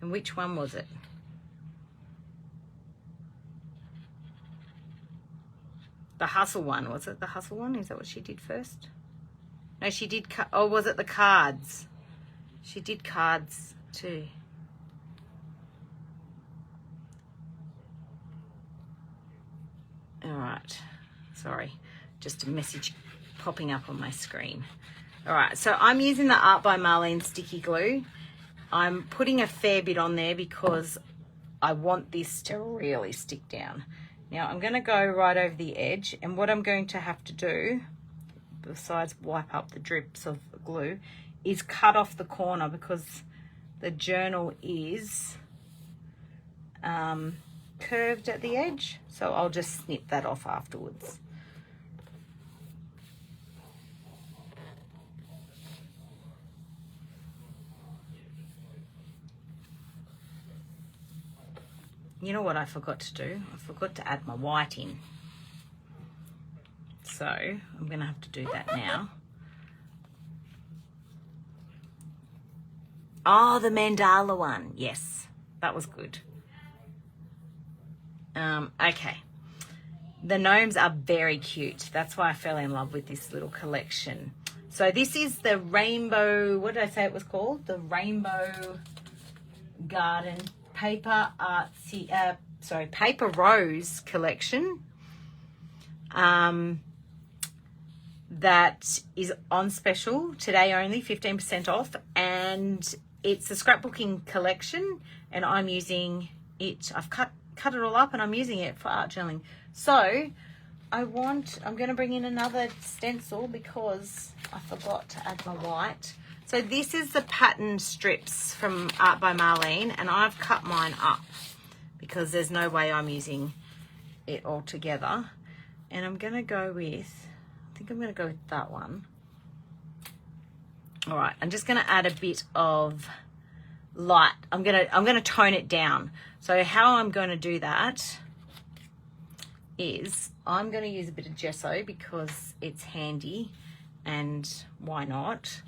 And which one was it? The hustle one. Was it the hustle one? Is that what she did first? No, she did... Oh, was it the cards? She did cards too. All right, sorry, just a message popping up on my screen. All right, so I'm using the Art by Marlene sticky glue. I'm putting a fair bit on there because I want this to really stick down. Now I'm going to go right over the edge, and what I'm going to have to do, besides wipe up the drips of glue, is cut off the corner because the journal is curved at the edge. So I'll just snip that off afterwards. You know what I forgot to do? I forgot to add my white in. So I'm going to have to do that now. Oh, the mandala one. Yes, that was good. Okay. The gnomes are very cute. That's why I fell in love with this little collection. So this is the rainbow, what did I say it was called? The Rainbow Garden Paper Rose collection. That is on special today only, 15% off, and it's a scrapbooking collection, and I'm using it. I've cut it all up and I'm using it for art journaling. So I'm going to bring in another stencil because I forgot to add my white. So this is the pattern strips from Art by Marlene, and I've cut mine up because there's no way I'm using it all together. And I'm going to go with, I think I'm going to go with that one. All right, I'm just going to add a bit of light. I'm going to tone it down. So how I'm going to do that is I'm going to use a bit of gesso because it's handy, and why not?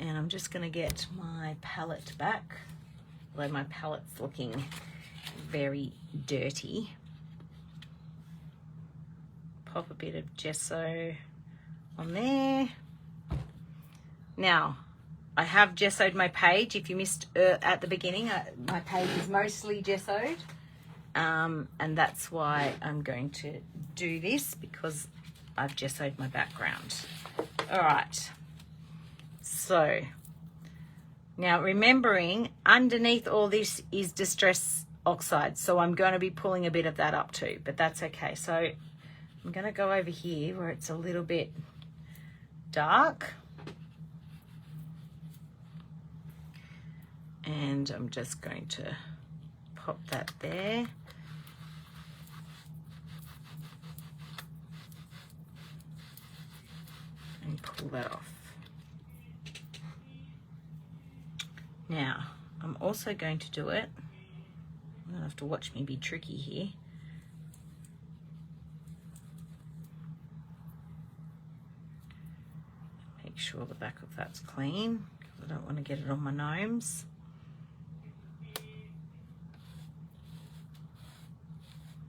And I'm just going to get my palette back, although my palette's looking very dirty. Pop a bit of gesso on there. Now, I have gessoed my page. If you missed at the beginning, my page is mostly gessoed. And that's why I'm going to do this, because I've gessoed my background. All right. So, now remembering underneath all this is Distress Oxide. So I'm going to be pulling a bit of that up too, but that's okay. So I'm going to go over here where it's a little bit dark. And I'm just going to pop that there. And pull that off. Now, I'm also going to do it. You'll have to watch me be tricky here. Make sure the back of that's clean, because I don't want to get it on my gnomes.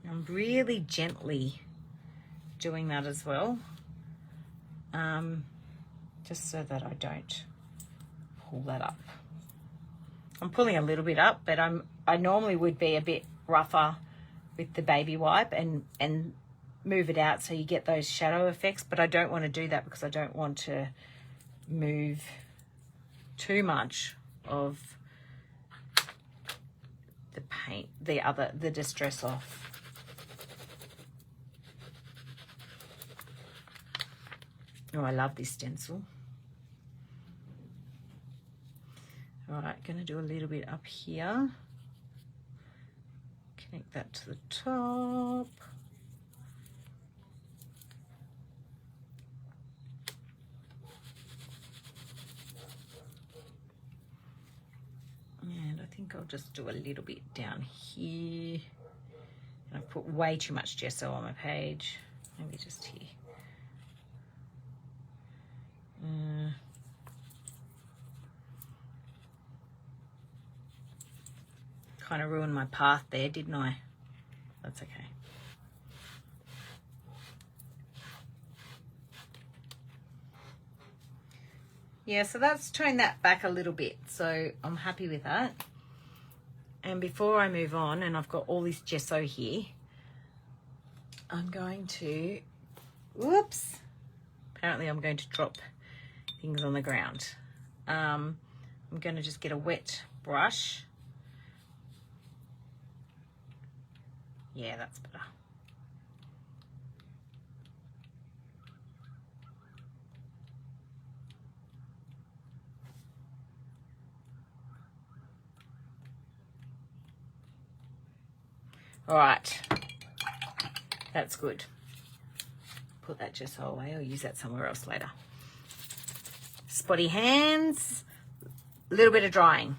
I'm really gently doing that as well, just so that I don't pull that up. I'm pulling a little bit up, but I normally would be a bit rougher with the baby wipe and move it out so you get those shadow effects, but I don't want to do that because I don't want to move too much of the paint, the distress off. Oh, I love this stencil. All right, going to do a little bit up here. Connect that to the top. And I think I'll just do a little bit down here. And I've put way too much gesso on my page. Maybe just here. Kind of ruined my path there, didn't I? That's okay. Yeah, so that's toned that back a little bit, so I'm happy with that. And before I move on, and I've got all this gesso here, I'm going to, whoops, apparently I'm going to drop things on the ground. I'm going to just get a wet brush. Yeah, that's better. All right, that's good. Put that just away. I'll use that somewhere else later. Spotty hands, a little bit of drying.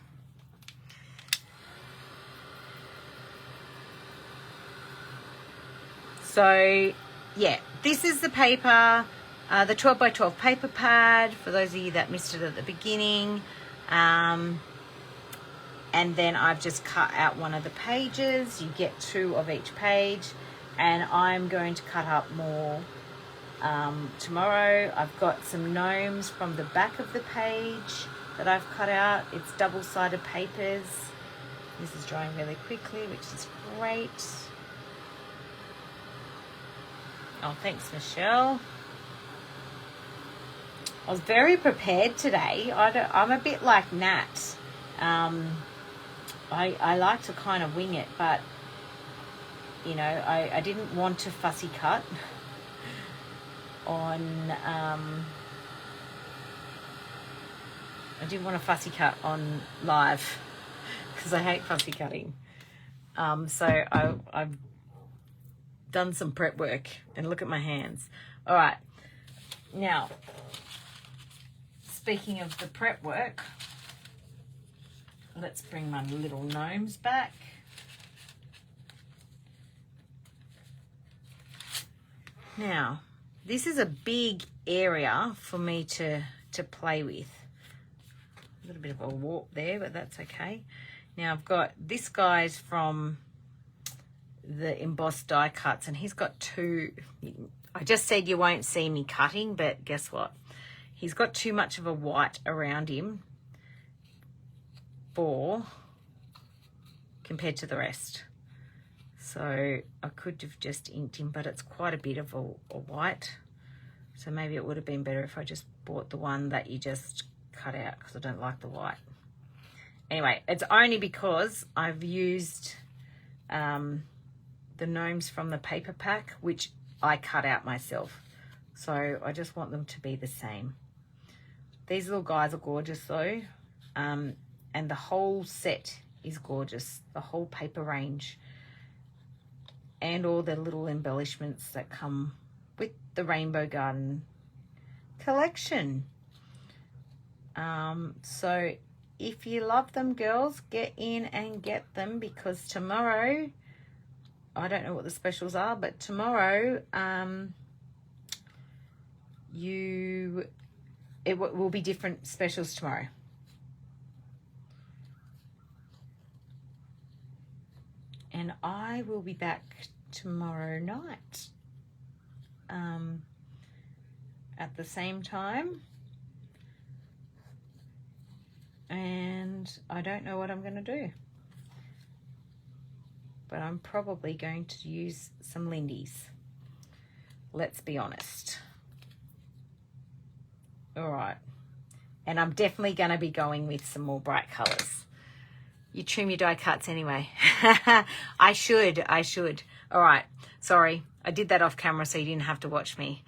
So, yeah, this is the paper, the 12 by 12 paper pad, for those of you that missed it at the beginning. And then I've just cut out one of the pages. You get 2 of each page, and I'm going to cut up more tomorrow. I've got some gnomes from the back of the page that I've cut out. It's double-sided papers. This is drying really quickly, which is great. Oh, thanks, Michelle. I was very prepared today. I'm a bit like Nat. I like to kind of wing it, but, you know, I didn't want to fussy cut on, I didn't want to fussy cut on live because I hate fussy cutting. So I've done some prep work, and look at my hands. All right, now, speaking of the prep work, let's bring my little gnomes back. Now, this is a big area for me to play with. A little bit of a warp there, but that's okay. Now, I've got this guy's from the embossed die cuts, and he's got 2. I just said you won't see me cutting, but guess what? He's got too much of a white around him compared to the rest. So I could have just inked him, but it's quite a bit of a white. So maybe it would have been better if I just bought the one that you just cut out, because I don't like the white. Anyway, it's only because I've used the gnomes from the paper pack, which I cut out myself. So I just want them to be the same. These little guys are gorgeous though. And the whole set is gorgeous. The whole paper range. And all the little embellishments that come with the Rainbow Garden collection. So if you love them, girls, get in and get them, because tomorrow, I don't know what the specials are, but tomorrow it will be different specials tomorrow. And I will be back tomorrow night at the same time. And I don't know what I'm going to do. But I'm probably going to use some Lindy's. Let's be honest. All right. And I'm definitely going to be going with some more bright colours. You trim your die cuts anyway. I should. All right. Sorry. I did that off camera so you didn't have to watch me.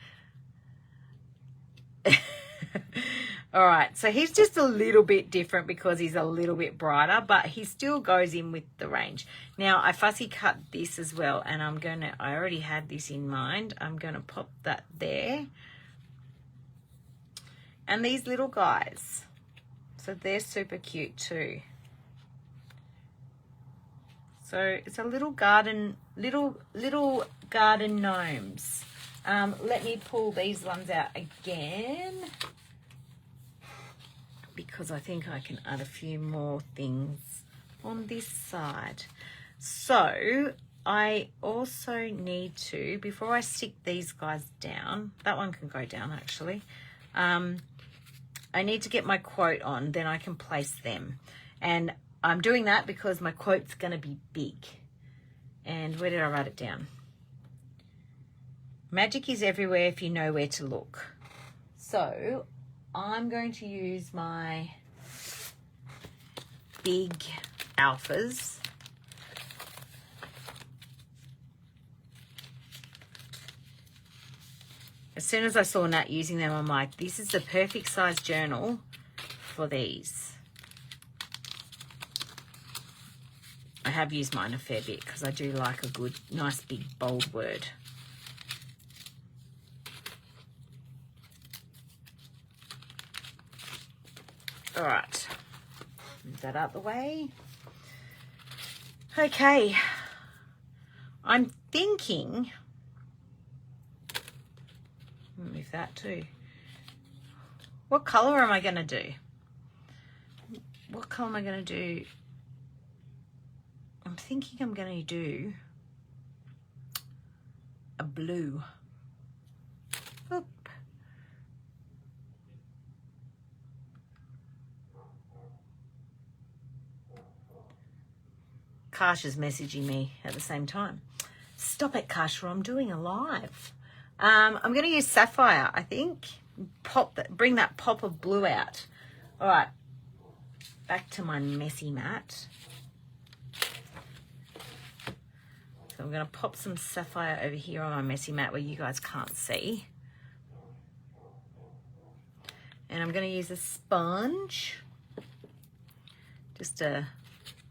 All right. So he's just a little bit different because he's a little bit brighter, but he still goes in with the range. Now, I fussy cut this as well, and I already had this in mind. I'm going to pop that there. And these little guys. So they're super cute too. So it's a little garden gnomes. Let me pull these ones out again, because I think I can add a few more things on this side. So I also need to, before I stick these guys down, that one can go down actually, I need to get my quote on, then I can place them. And I'm doing that because my quote's going to be big. And where did I write it down? Magic is everywhere if you know where to look. So I'm going to use my big alphas. As soon as I saw Nat using them, I'm like, this is the perfect size journal for these. I have used mine a fair bit because I do like a good, nice, big, bold word. All right, move that out the way. Okay, I'm thinking, move that too. What color am I going to do? What color am I going to do? I'm thinking I'm going to do a blue. Oop. Kash is messaging me at the same time. Stop it, Kash, I'm doing a live. I'm going to use sapphire, I think. Bring that pop of blue out. All right, back to my messy mat. So I'm going to pop some sapphire over here on my messy mat where you guys can't see. And I'm going to use a sponge. Just a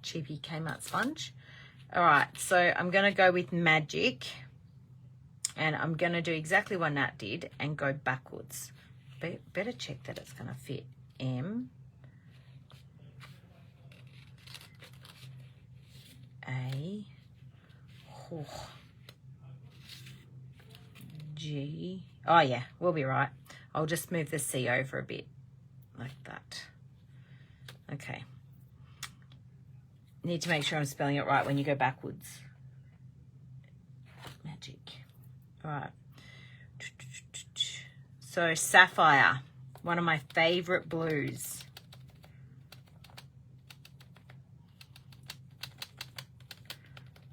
cheapy Kmart sponge. All right, so I'm going to go with Magic. And I'm going to do exactly what Nat did and go backwards. Better check that it's going to fit. M. A. Oh. G. Oh, yeah, we'll be right. I'll just move the C over a bit like that. Okay. Need to make sure I'm spelling it right when you go backwards. Magic. All right. So sapphire, one of my favorite blues.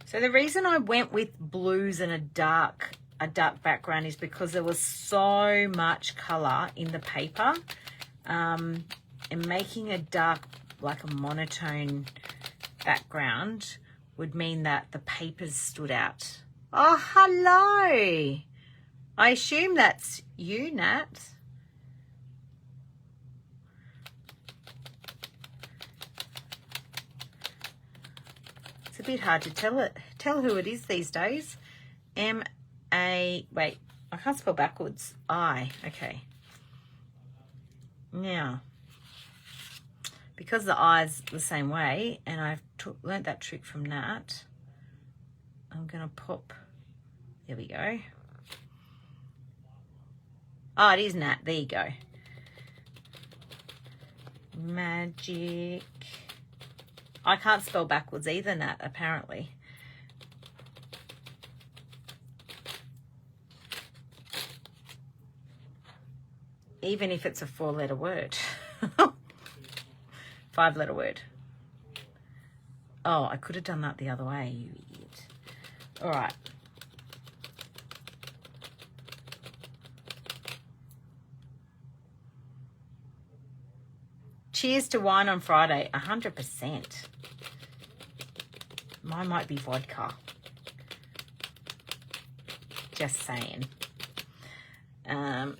So the reason I went with blues and a dark background is because there was so much color in the paper, and making a dark, like a monotone background would mean that the papers stood out. Oh, hello. I assume that's you, Nat. It's a bit hard to tell who it is these days. M-A, wait, I can't spell backwards. I, okay. Now, because the I's the same way, and I've learnt that trick from Nat, I'm going to pop, there we go. Oh, it is Nat, there you go. Magic. I can't spell backwards either, Nat, apparently. Even if it's a 4-letter word. 5-letter word. Oh, I could have done that the other way, you idiot. All right. Cheers to wine on Friday. 100%. Mine might be vodka. Just saying. And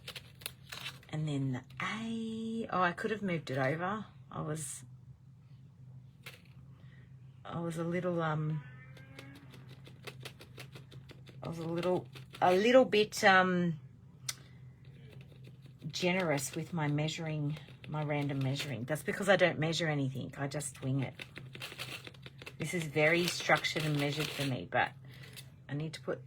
then the A. Oh, I could have moved it over. I was a little bit generous with my measuring, my random measuring. That's because I don't measure anything. I just wing it. This is very structured and measured for me, but I need to put,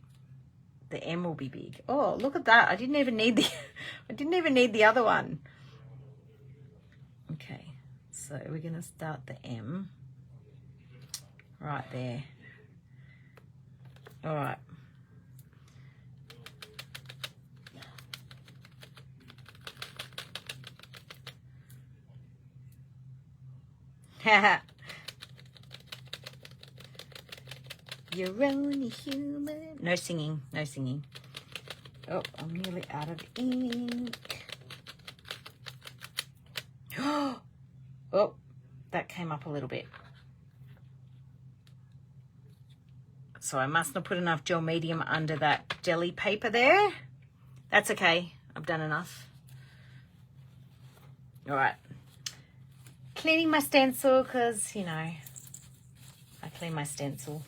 the M will be big. Oh, look at that. I didn't even need the other one. Okay. So we're going to start the M right there. All right. You're only human. No singing, no singing. Oh, I'm nearly out of ink. Oh, that came up a little bit. So I must not put enough gel medium under that jelly paper there. That's okay. I've done enough. All right. Cleaning my stencil because, you know, I clean my stencil.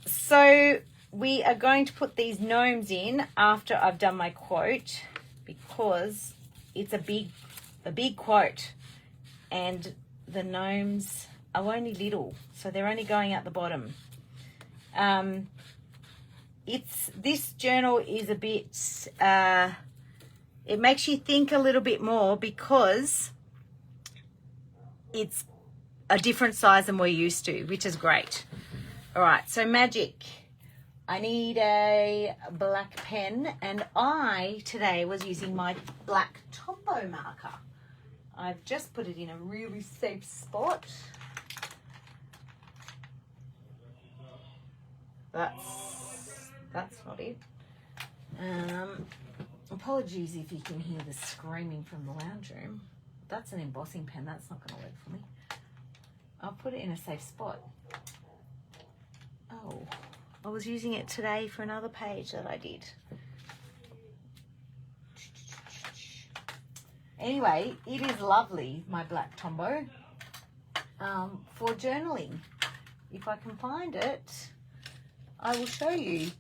So we are going to put these gnomes in after I've done my quote because it's a big quote and the gnomes are only little, so they're only going out the bottom. This journal is a bit, it makes you think a little bit more because it's a different size than we're used to, which is great. All right, so magic. I need a black pen, and I today was using my black Tombow marker. I've just put it in a really safe spot. That's not it. Apologies if you can hear the screaming from the lounge room. That's an embossing pen. That's not going to work for me. I'll put it in a safe spot. Oh, I was using it today for another page that I did. Anyway, it is lovely, my black Tombow, for journaling. If I can find it, I will show you.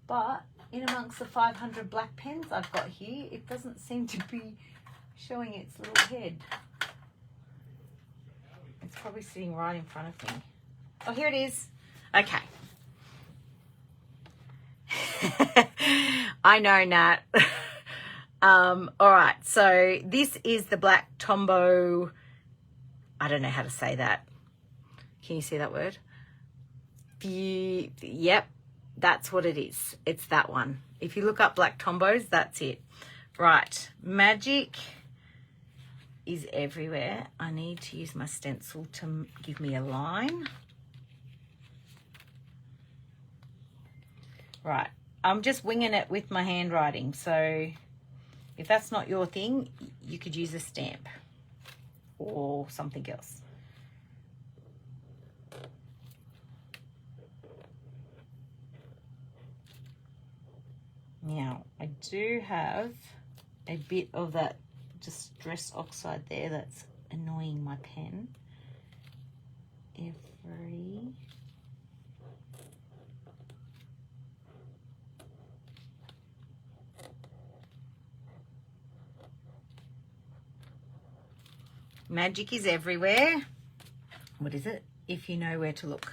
But in amongst the 500 black pens I've got here, it doesn't seem to be showing its little head. It's probably sitting right in front of me. Oh, here it is. Okay. I know, Nat. All right, so this is the black Tombow. I don't know how to say that. Can you see that word? Yep, that's what it is. It's that one. If you look up black Tombows, that's it. Right, magic is everywhere. I need to use my stencil to give me a line. Right, I'm just winging it with my handwriting. So if that's not your thing, you could use a stamp or something else. Now, I do have a bit of that distress oxide there that's annoying my pen. Magic is everywhere. What is it? If you know where to look.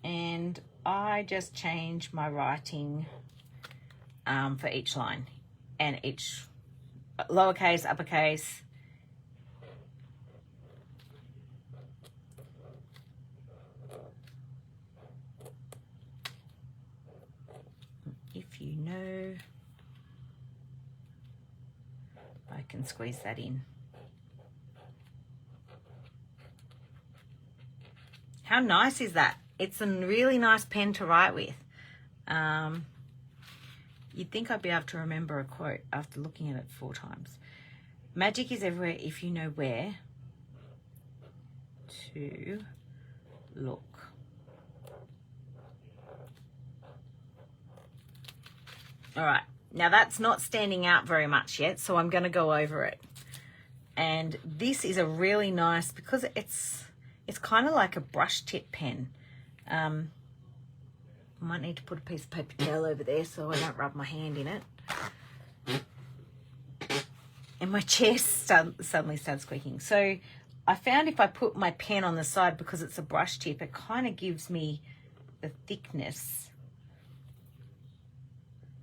And I just change my writing for each line and each lowercase, uppercase. If you know, I can squeeze that in. How nice is that? It's a really nice pen to write with. You'd think I'd be able to remember a quote after looking at it 4 times. Magic is everywhere if you know where to look. All right, now that's not standing out very much yet, so I'm going to go over it. And this is a really nice, because it's kind of like a brush tip pen. I might need to put a piece of paper towel over there so I don't rub my hand in it. And my chair suddenly starts squeaking. So I found if I put my pen on the side, because it's a brush tip, it kind of gives me the thickness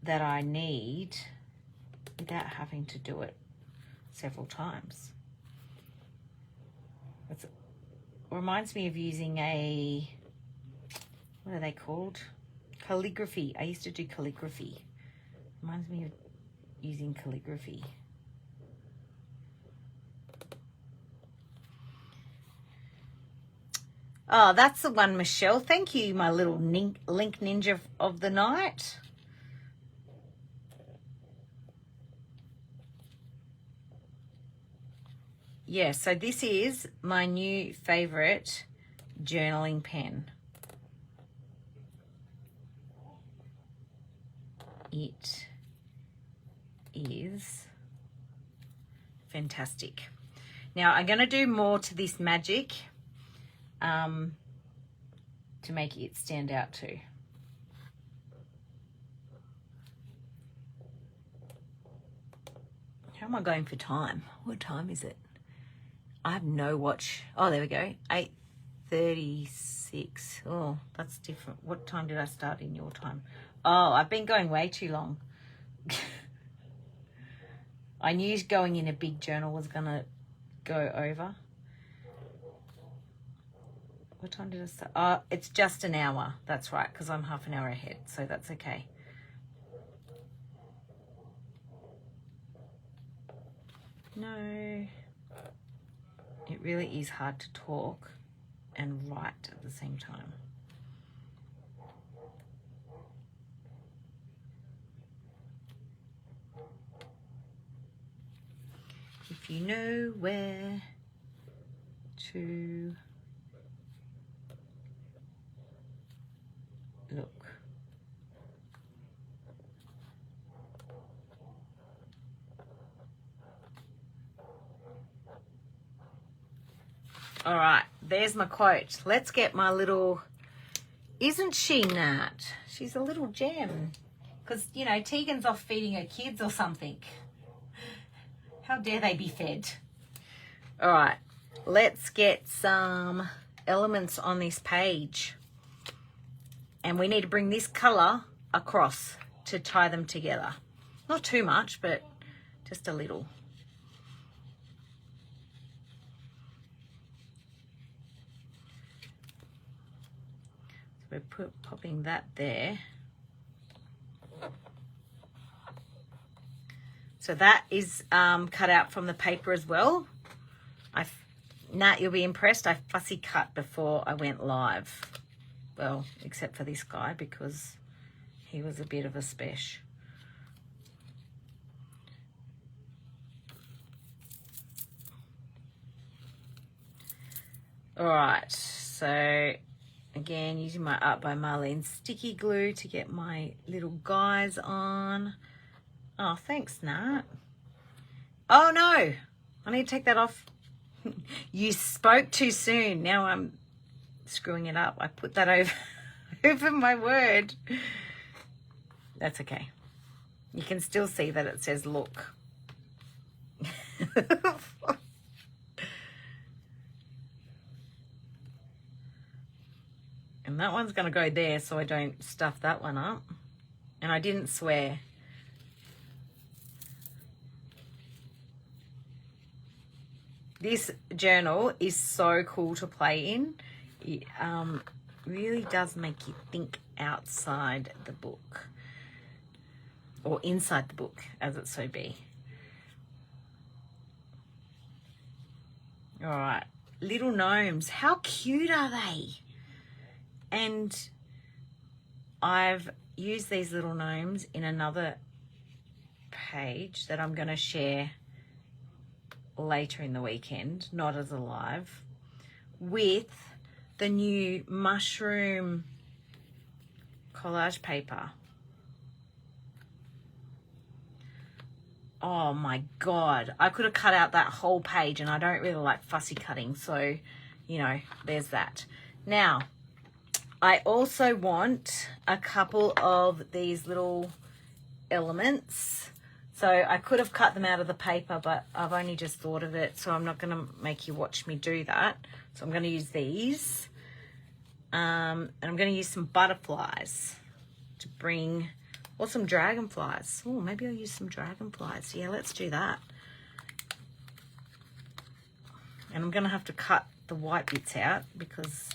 that I need without having to do it several times. It reminds me of using a, what are they called? Calligraphy. I used to do calligraphy. Reminds me of using calligraphy. Oh, that's the one, Michelle. Thank you, my little link ninja of the night. Yeah, so this is my new favorite journaling pen. It is fantastic. Now I'm going to do more to this magic to make it stand out too. How am I going for time? What time is it? I have no watch. Oh, there we go. 8:36. Oh, that's different. What time did I start in your time? Oh, I've been going way too long. I knew going in a big journal was going to go over. What time did I start? Oh, it's just an hour. That's right, because I'm half an hour ahead, so that's okay. No. It really is hard to talk and write at the same time. If you know where to look. All right, there's my quote. Let's get my little, isn't she, Nat? She's a little gem. Because, you know, Tegan's off feeding her kids or something. How dare they be fed? All right, let's get some elements on this page. And we need to bring this colour across to tie them together. Not too much, but just a little. So we're popping that there. So that is cut out from the paper as well. Nat, you'll be impressed. I fussy cut before I went live. Well, except for this guy because he was a bit of a spesh. All right, so again, using my Art by Marlene sticky glue to get my little guys on. Oh, thanks, Nat. Oh, no. I need to take that off. You spoke too soon. Now I'm screwing it up. I put that over, over my word. That's okay. You can still see that it says look. And that one's going to go there so I don't stuff that one up. And I didn't swear. This journal is so cool to play in. It really does make you think outside the book. Or inside the book, as it so be. All right. Little gnomes. How cute are they? And I've used these little gnomes in another page that I'm going to share later in the weekend, not as a live, with the new mushroom collage paper. Oh my God, I could have cut out that whole page and I don't really like fussy cutting, so you know, there's that. Now I also want a couple of these little elements. So I could have cut them out of the paper, but I've only just thought of it, so I'm not going to make you watch me do that. So I'm going to use these. And I'm going to use some butterflies to bring, or some dragonflies. Oh, maybe I'll use some dragonflies. Yeah, let's do that. And I'm going to have to cut the white bits out because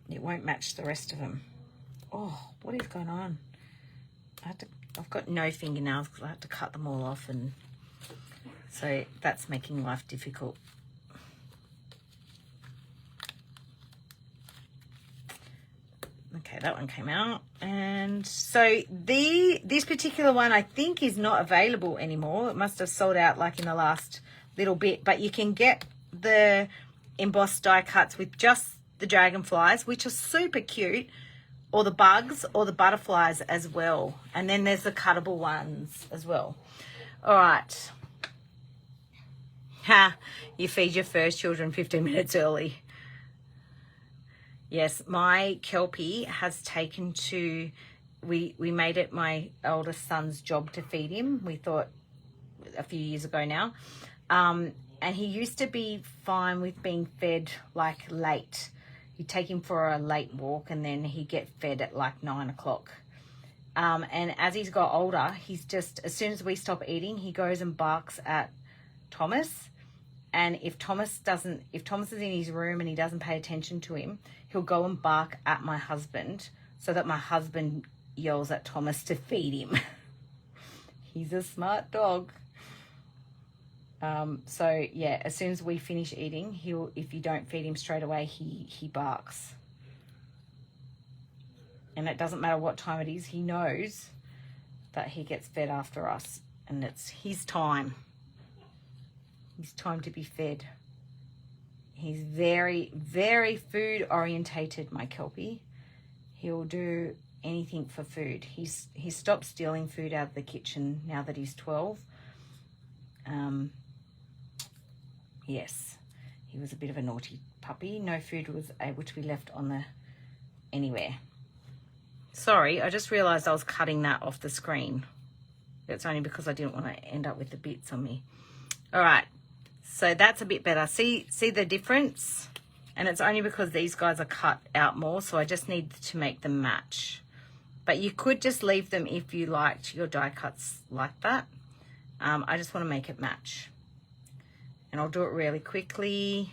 it won't match the rest of them. Oh, what is going on? I've got no fingernails because I have to cut them all off, and so that's making life difficult. Okay, that one came out. And so this particular one I think is not available anymore. It must have sold out like in the last little bit. But you can get the embossed die cuts with just the dragonflies, which are super cute, or the bugs or the butterflies as well. And then there's the cuttable ones as well. All right. Ha! You feed your first children 15 minutes early. Yes, my Kelpie has taken to, we made it my eldest son's job to feed him. We thought a few years ago now. And he used to be fine with being fed like late. You'd take him for a late walk and then he'd get fed at like 9 o'clock. And as he's got older, he's just, as soon as we stop eating, he goes and barks at Thomas. And if Thomas is in his room and he doesn't pay attention to him, he'll go and bark at my husband so that my husband yells at Thomas to feed him. He's a smart dog. So yeah, as soon as we finish eating, if you don't feed him straight away, he barks. And it doesn't matter what time it is, he knows that he gets fed after us and it's his time. His time to be fed. He's very, very food orientated, my Kelpie. He'll do anything for food. He's stopped stealing food out of the kitchen now that he's 12. Yes, he was a bit of a naughty puppy. No food was able to be left on anywhere. Sorry, I just realised I was cutting that off the screen. That's only because I didn't want to end up with the bits on me. All right. So that's a bit better. See the difference? And it's only because these guys are cut out more, so I just need to make them match. But you could just leave them if you liked your die cuts like that. I just want to make it match. And I'll do it really quickly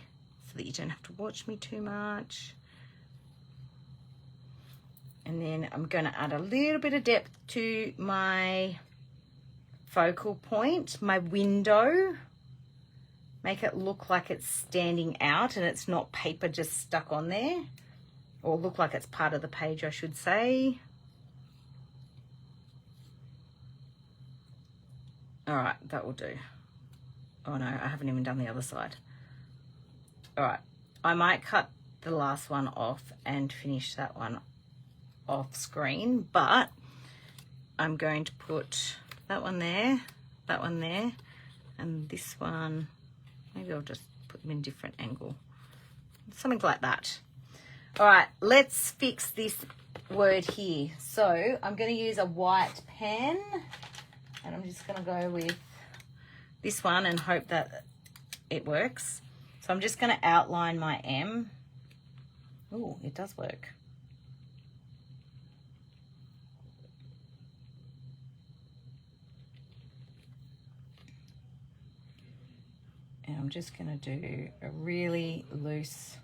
so that you don't have to watch me too much. And then I'm going to add a little bit of depth to my focal point, my window. Make it look like it's standing out and it's not paper just stuck on there. Or look like it's part of the page, I should say. All right, that will do. Oh no, I haven't even done the other side. All right, I might cut the last one off and finish that one off screen, but I'm going to put that one there, and this one. Maybe I'll just put them in a different angle. Something like that. All right, let's fix this word here. So I'm going to use a white pen and I'm just going to go with this one and hope that it works. So I'm just going to outline my M. Oh, it does work. And I'm just going to do a really loose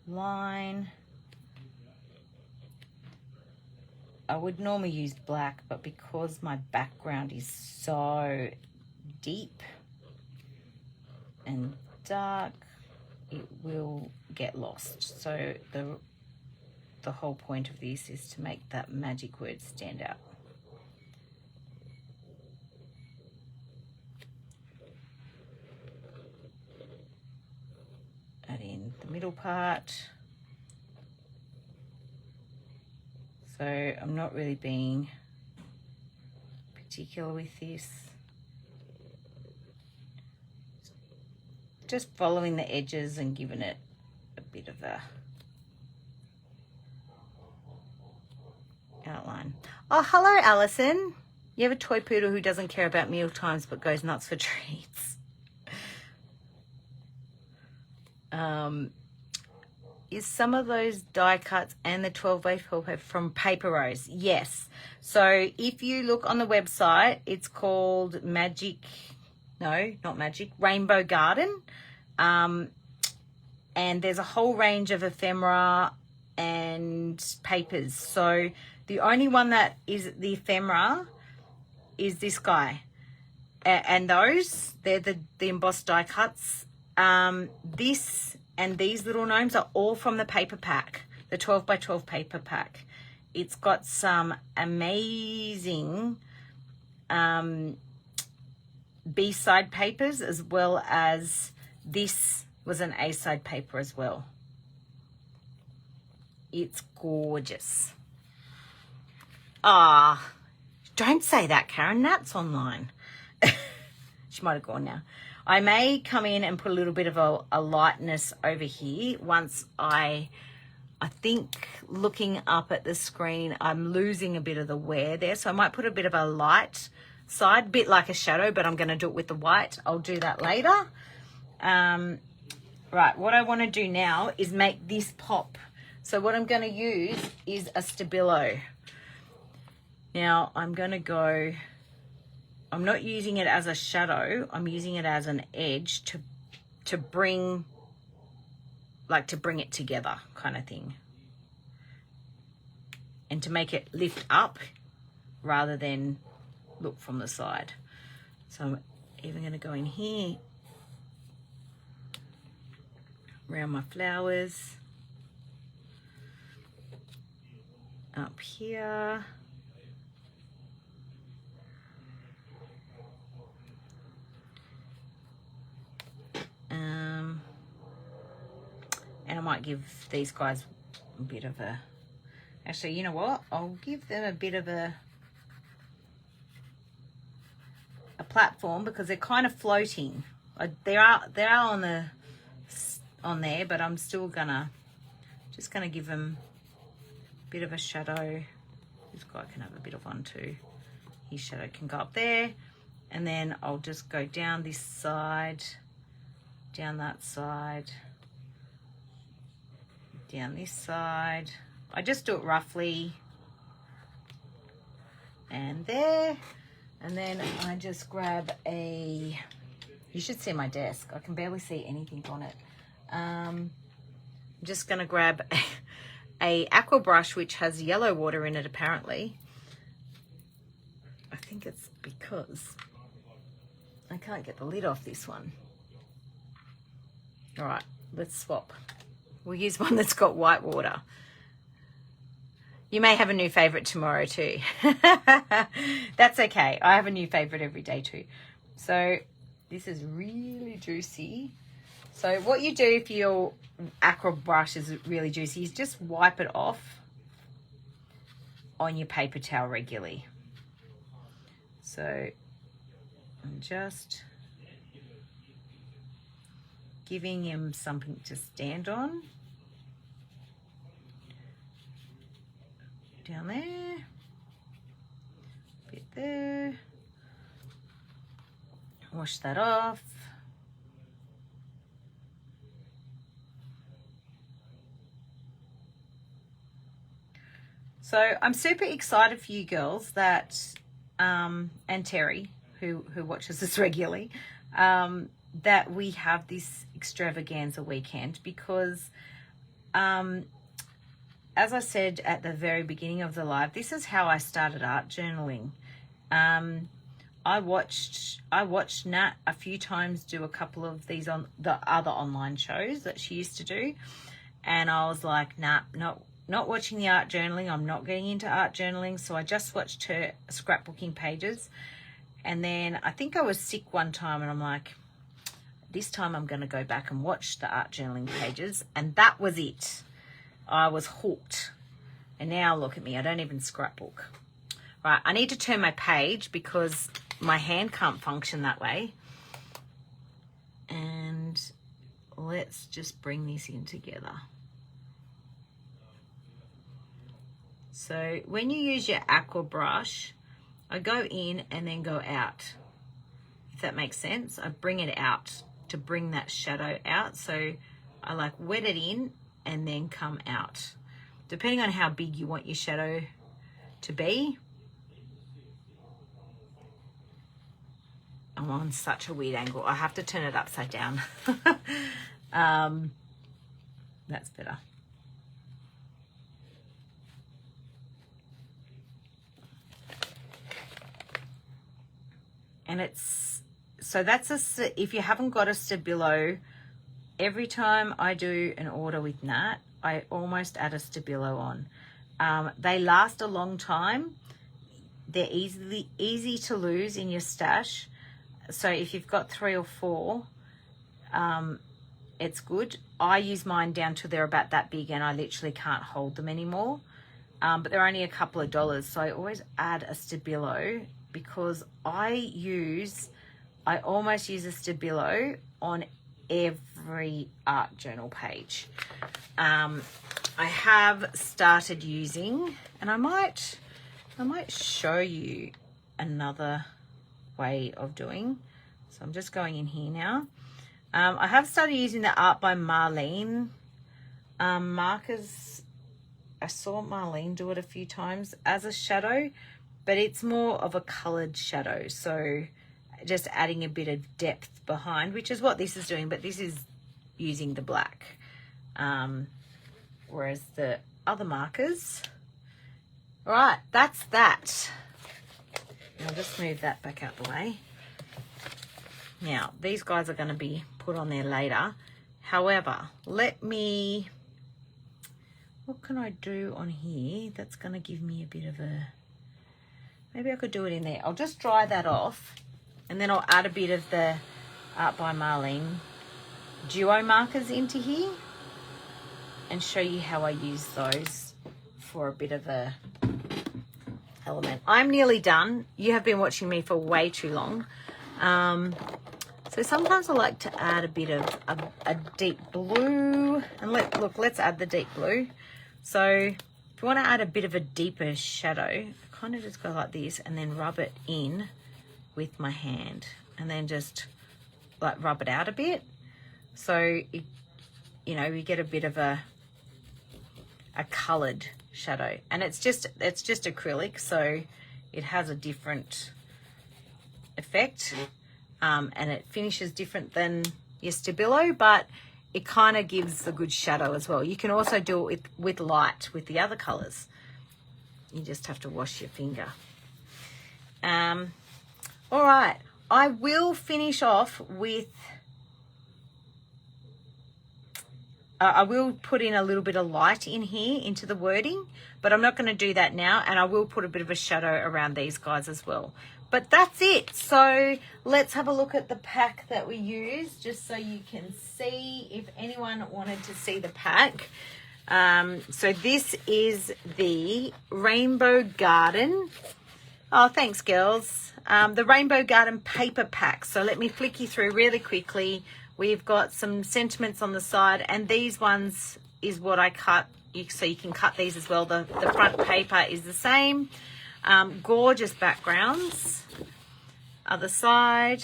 line. I would normally use black, but because my background is so deep and dark, it will get lost. So the whole point of this is to make that magic word stand out. Add in the middle part. So I'm not really being particular with this. Just following the edges and giving it a bit of a outline. Oh, hello, Alison. You have a toy poodle who doesn't care about meal times but goes nuts for treats. Is some of those die cuts and the 12-leaf paper from Paper Rose? Yes. So if you look on the website, it's called Rainbow Garden. And there's a whole range of ephemera and papers. So the only one that is the ephemera is this guy. And those, they're the embossed die cuts. This and these little gnomes are all from the paper pack, the 12 by 12 paper pack. It's got some amazing B-side papers, as well as this was an A-side paper as well. It's gorgeous. Ah, don't say that, Karen. Nat's online. She might have gone now. I may come in and put a little bit of a lightness over here once I think looking up at the screen, I'm losing a bit of the wear there. So I might put a bit of a light side, bit like a shadow, but I'm going to do it with the white. I'll do that later. Right, what I want to do now is make this pop. So what I'm going to use is a Stabilo. Now I'm going to go, I'm not using it as a shadow, I'm using it as an edge to bring, like to bring it together kind of thing. And to make it lift up rather than look from the side. So I'm even going to go in here, around my flowers, up here, and I might give these guys a bit of a, actually, you know what, I'll give them a bit of a platform because they're kind of floating. They are on there, but I'm still just gonna give them a bit of a shadow. This guy can have a bit of one too. His shadow can go up there, and then I'll just go down this side, down that side, down this side. I just do it roughly, and there, and then I just grab a, you should see my desk, I can barely see anything on it. I'm just going to grab a aqua brush which has yellow water in it apparently. I think it's because I can't get the lid off this one. All right, let's swap. We'll use one that's got white water. You may have a new favorite tomorrow too. That's okay. I have a new favorite every day too. So this is really juicy. So what you do if your aqua brush is really juicy is just wipe it off on your paper towel regularly. So I'm just giving him something to stand on. Down there, bit there, wash that off. So I'm super excited for you girls that, and Terry, who watches this regularly, that we have this extravaganza weekend because, as I said at the very beginning of the live, this is how I started art journaling. I watched Nat a few times do a couple of these on the other online shows that she used to do, and I was like, nah, not watching the art journaling. I'm not getting into art journaling. So I just watched her scrapbooking pages, and then I think I was sick one time, and I'm like, this time I'm going to go back and watch the art journaling pages, and that was it. I was hooked. And now look at me, I don't even scrapbook. Right, I need to turn my page because my hand can't function that way. And let's just bring this in together. So when you use your aqua brush, I go in and then go out. If that makes sense, I bring it out to bring that shadow out. So I like wet it in and then come out, depending on how big you want your shadow to be. I'm on such a weird angle. I have to turn it upside down. That's better. And it's, so that's if you haven't got a Stabilo, every time I do an order with Nat, I almost add a Stabilo on. They last a long time. They're easy to lose in your stash. So if you've got 3 or 4, it's good. I use mine down till they're about that big and I literally can't hold them anymore. But they're only a couple of dollars. So I always add a Stabilo because I almost use a Stabilo on every art journal page. I have started using, and I might show you another way of doing. So I'm just going in here now. I have started using the Art by Marlene markers. I saw Marlene do it a few times as a shadow, but it's more of a colored shadow. So just adding a bit of depth behind, which is what this is doing, but this is using the black. Whereas the other markers, all right, that's that. I'll just move that back out the way. Now, these guys are going to be put on there later. However, what can I do on here that's going to give me a bit of a, maybe I could do it in there. I'll just dry that off and then I'll add a bit of the Art by Marlene duo markers into here and show you how I use those for a bit of a element. I'm nearly done. You have been watching me for way too long. So sometimes I like to add a bit of a deep blue. And let's add the deep blue. So if you want to add a bit of a deeper shadow, I kind of just go like this and then rub it in with my hand and then just like rub it out a bit. So, we get a bit of a colored shadow, and it's just acrylic, so it has a different effect, and it finishes different than your Stabilo, but it kind of gives a good shadow as well. You can also do it with light with the other colors. You just have to wash your finger. All right, I will finish off with I will put in a little bit of light in here into the wording, but I'm not going to do that now, and I will put a bit of a shadow around these guys as well. But that's it. So let's have a look at the pack that we used, just so you can see if anyone wanted to see the pack. So this is the Rainbow Garden. Oh, thanks, girls. The Rainbow Garden paper pack. So let me flick you through really quickly. We've got some sentiments on the side, and these ones is what I cut, so you can cut these as well. The front paper is the same. Gorgeous backgrounds. Other side,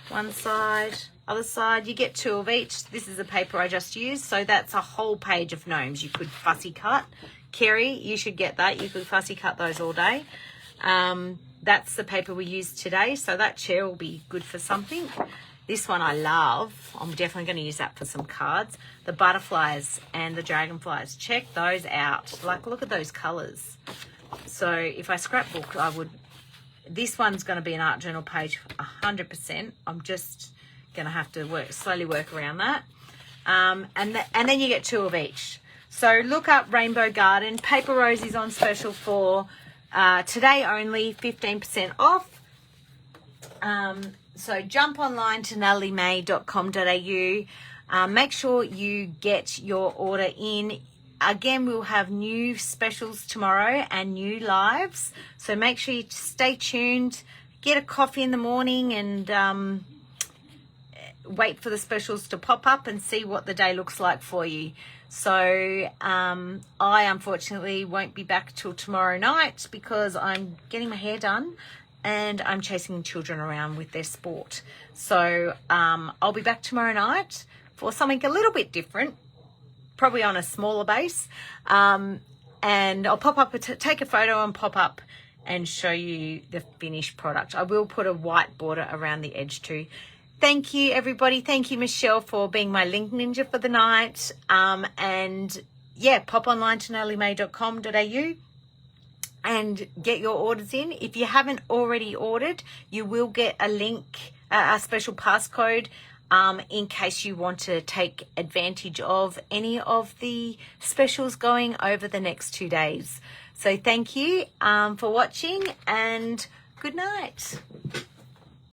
one side, other side. You get 2 of each. This is the paper I just used, so that's a whole page of gnomes you could fussy cut. Kerry, you should get that. You could fussy cut those all day. That's the paper we used today, so that chair will be good for something. This one I love. I'm definitely going to use that for some cards. The butterflies and the dragonflies. Check those out. Like, look at those colours. So if I scrapbook, I would... This one's going to be an art journal page 100%. I'm just going to have to slowly work around that. And then you get 2 of each. So look up Rainbow Garden. Paper Rose is on special for today only, 15% off. So jump online to nataliemay.com.au. Make sure you get your order in. Again, we'll have new specials tomorrow and new lives. So make sure you stay tuned. Get a coffee in the morning and wait for the specials to pop up and see what the day looks like for you. So I unfortunately won't be back till tomorrow night because I'm getting my hair done and I'm chasing children around with their sport. So I'll be back tomorrow night for something a little bit different, probably on a smaller base. And I'll pop up, take a photo and pop up and show you the finished product. I will put a white border around the edge too. Thank you, everybody. Thank you, Michelle, for being my link ninja for the night. And yeah, pop online to nataliemay.com.au and get your orders in. If you haven't already ordered, you will get a link, a special passcode in case you want to take advantage of any of the specials going over the next 2 days. So thank you for watching, and good night.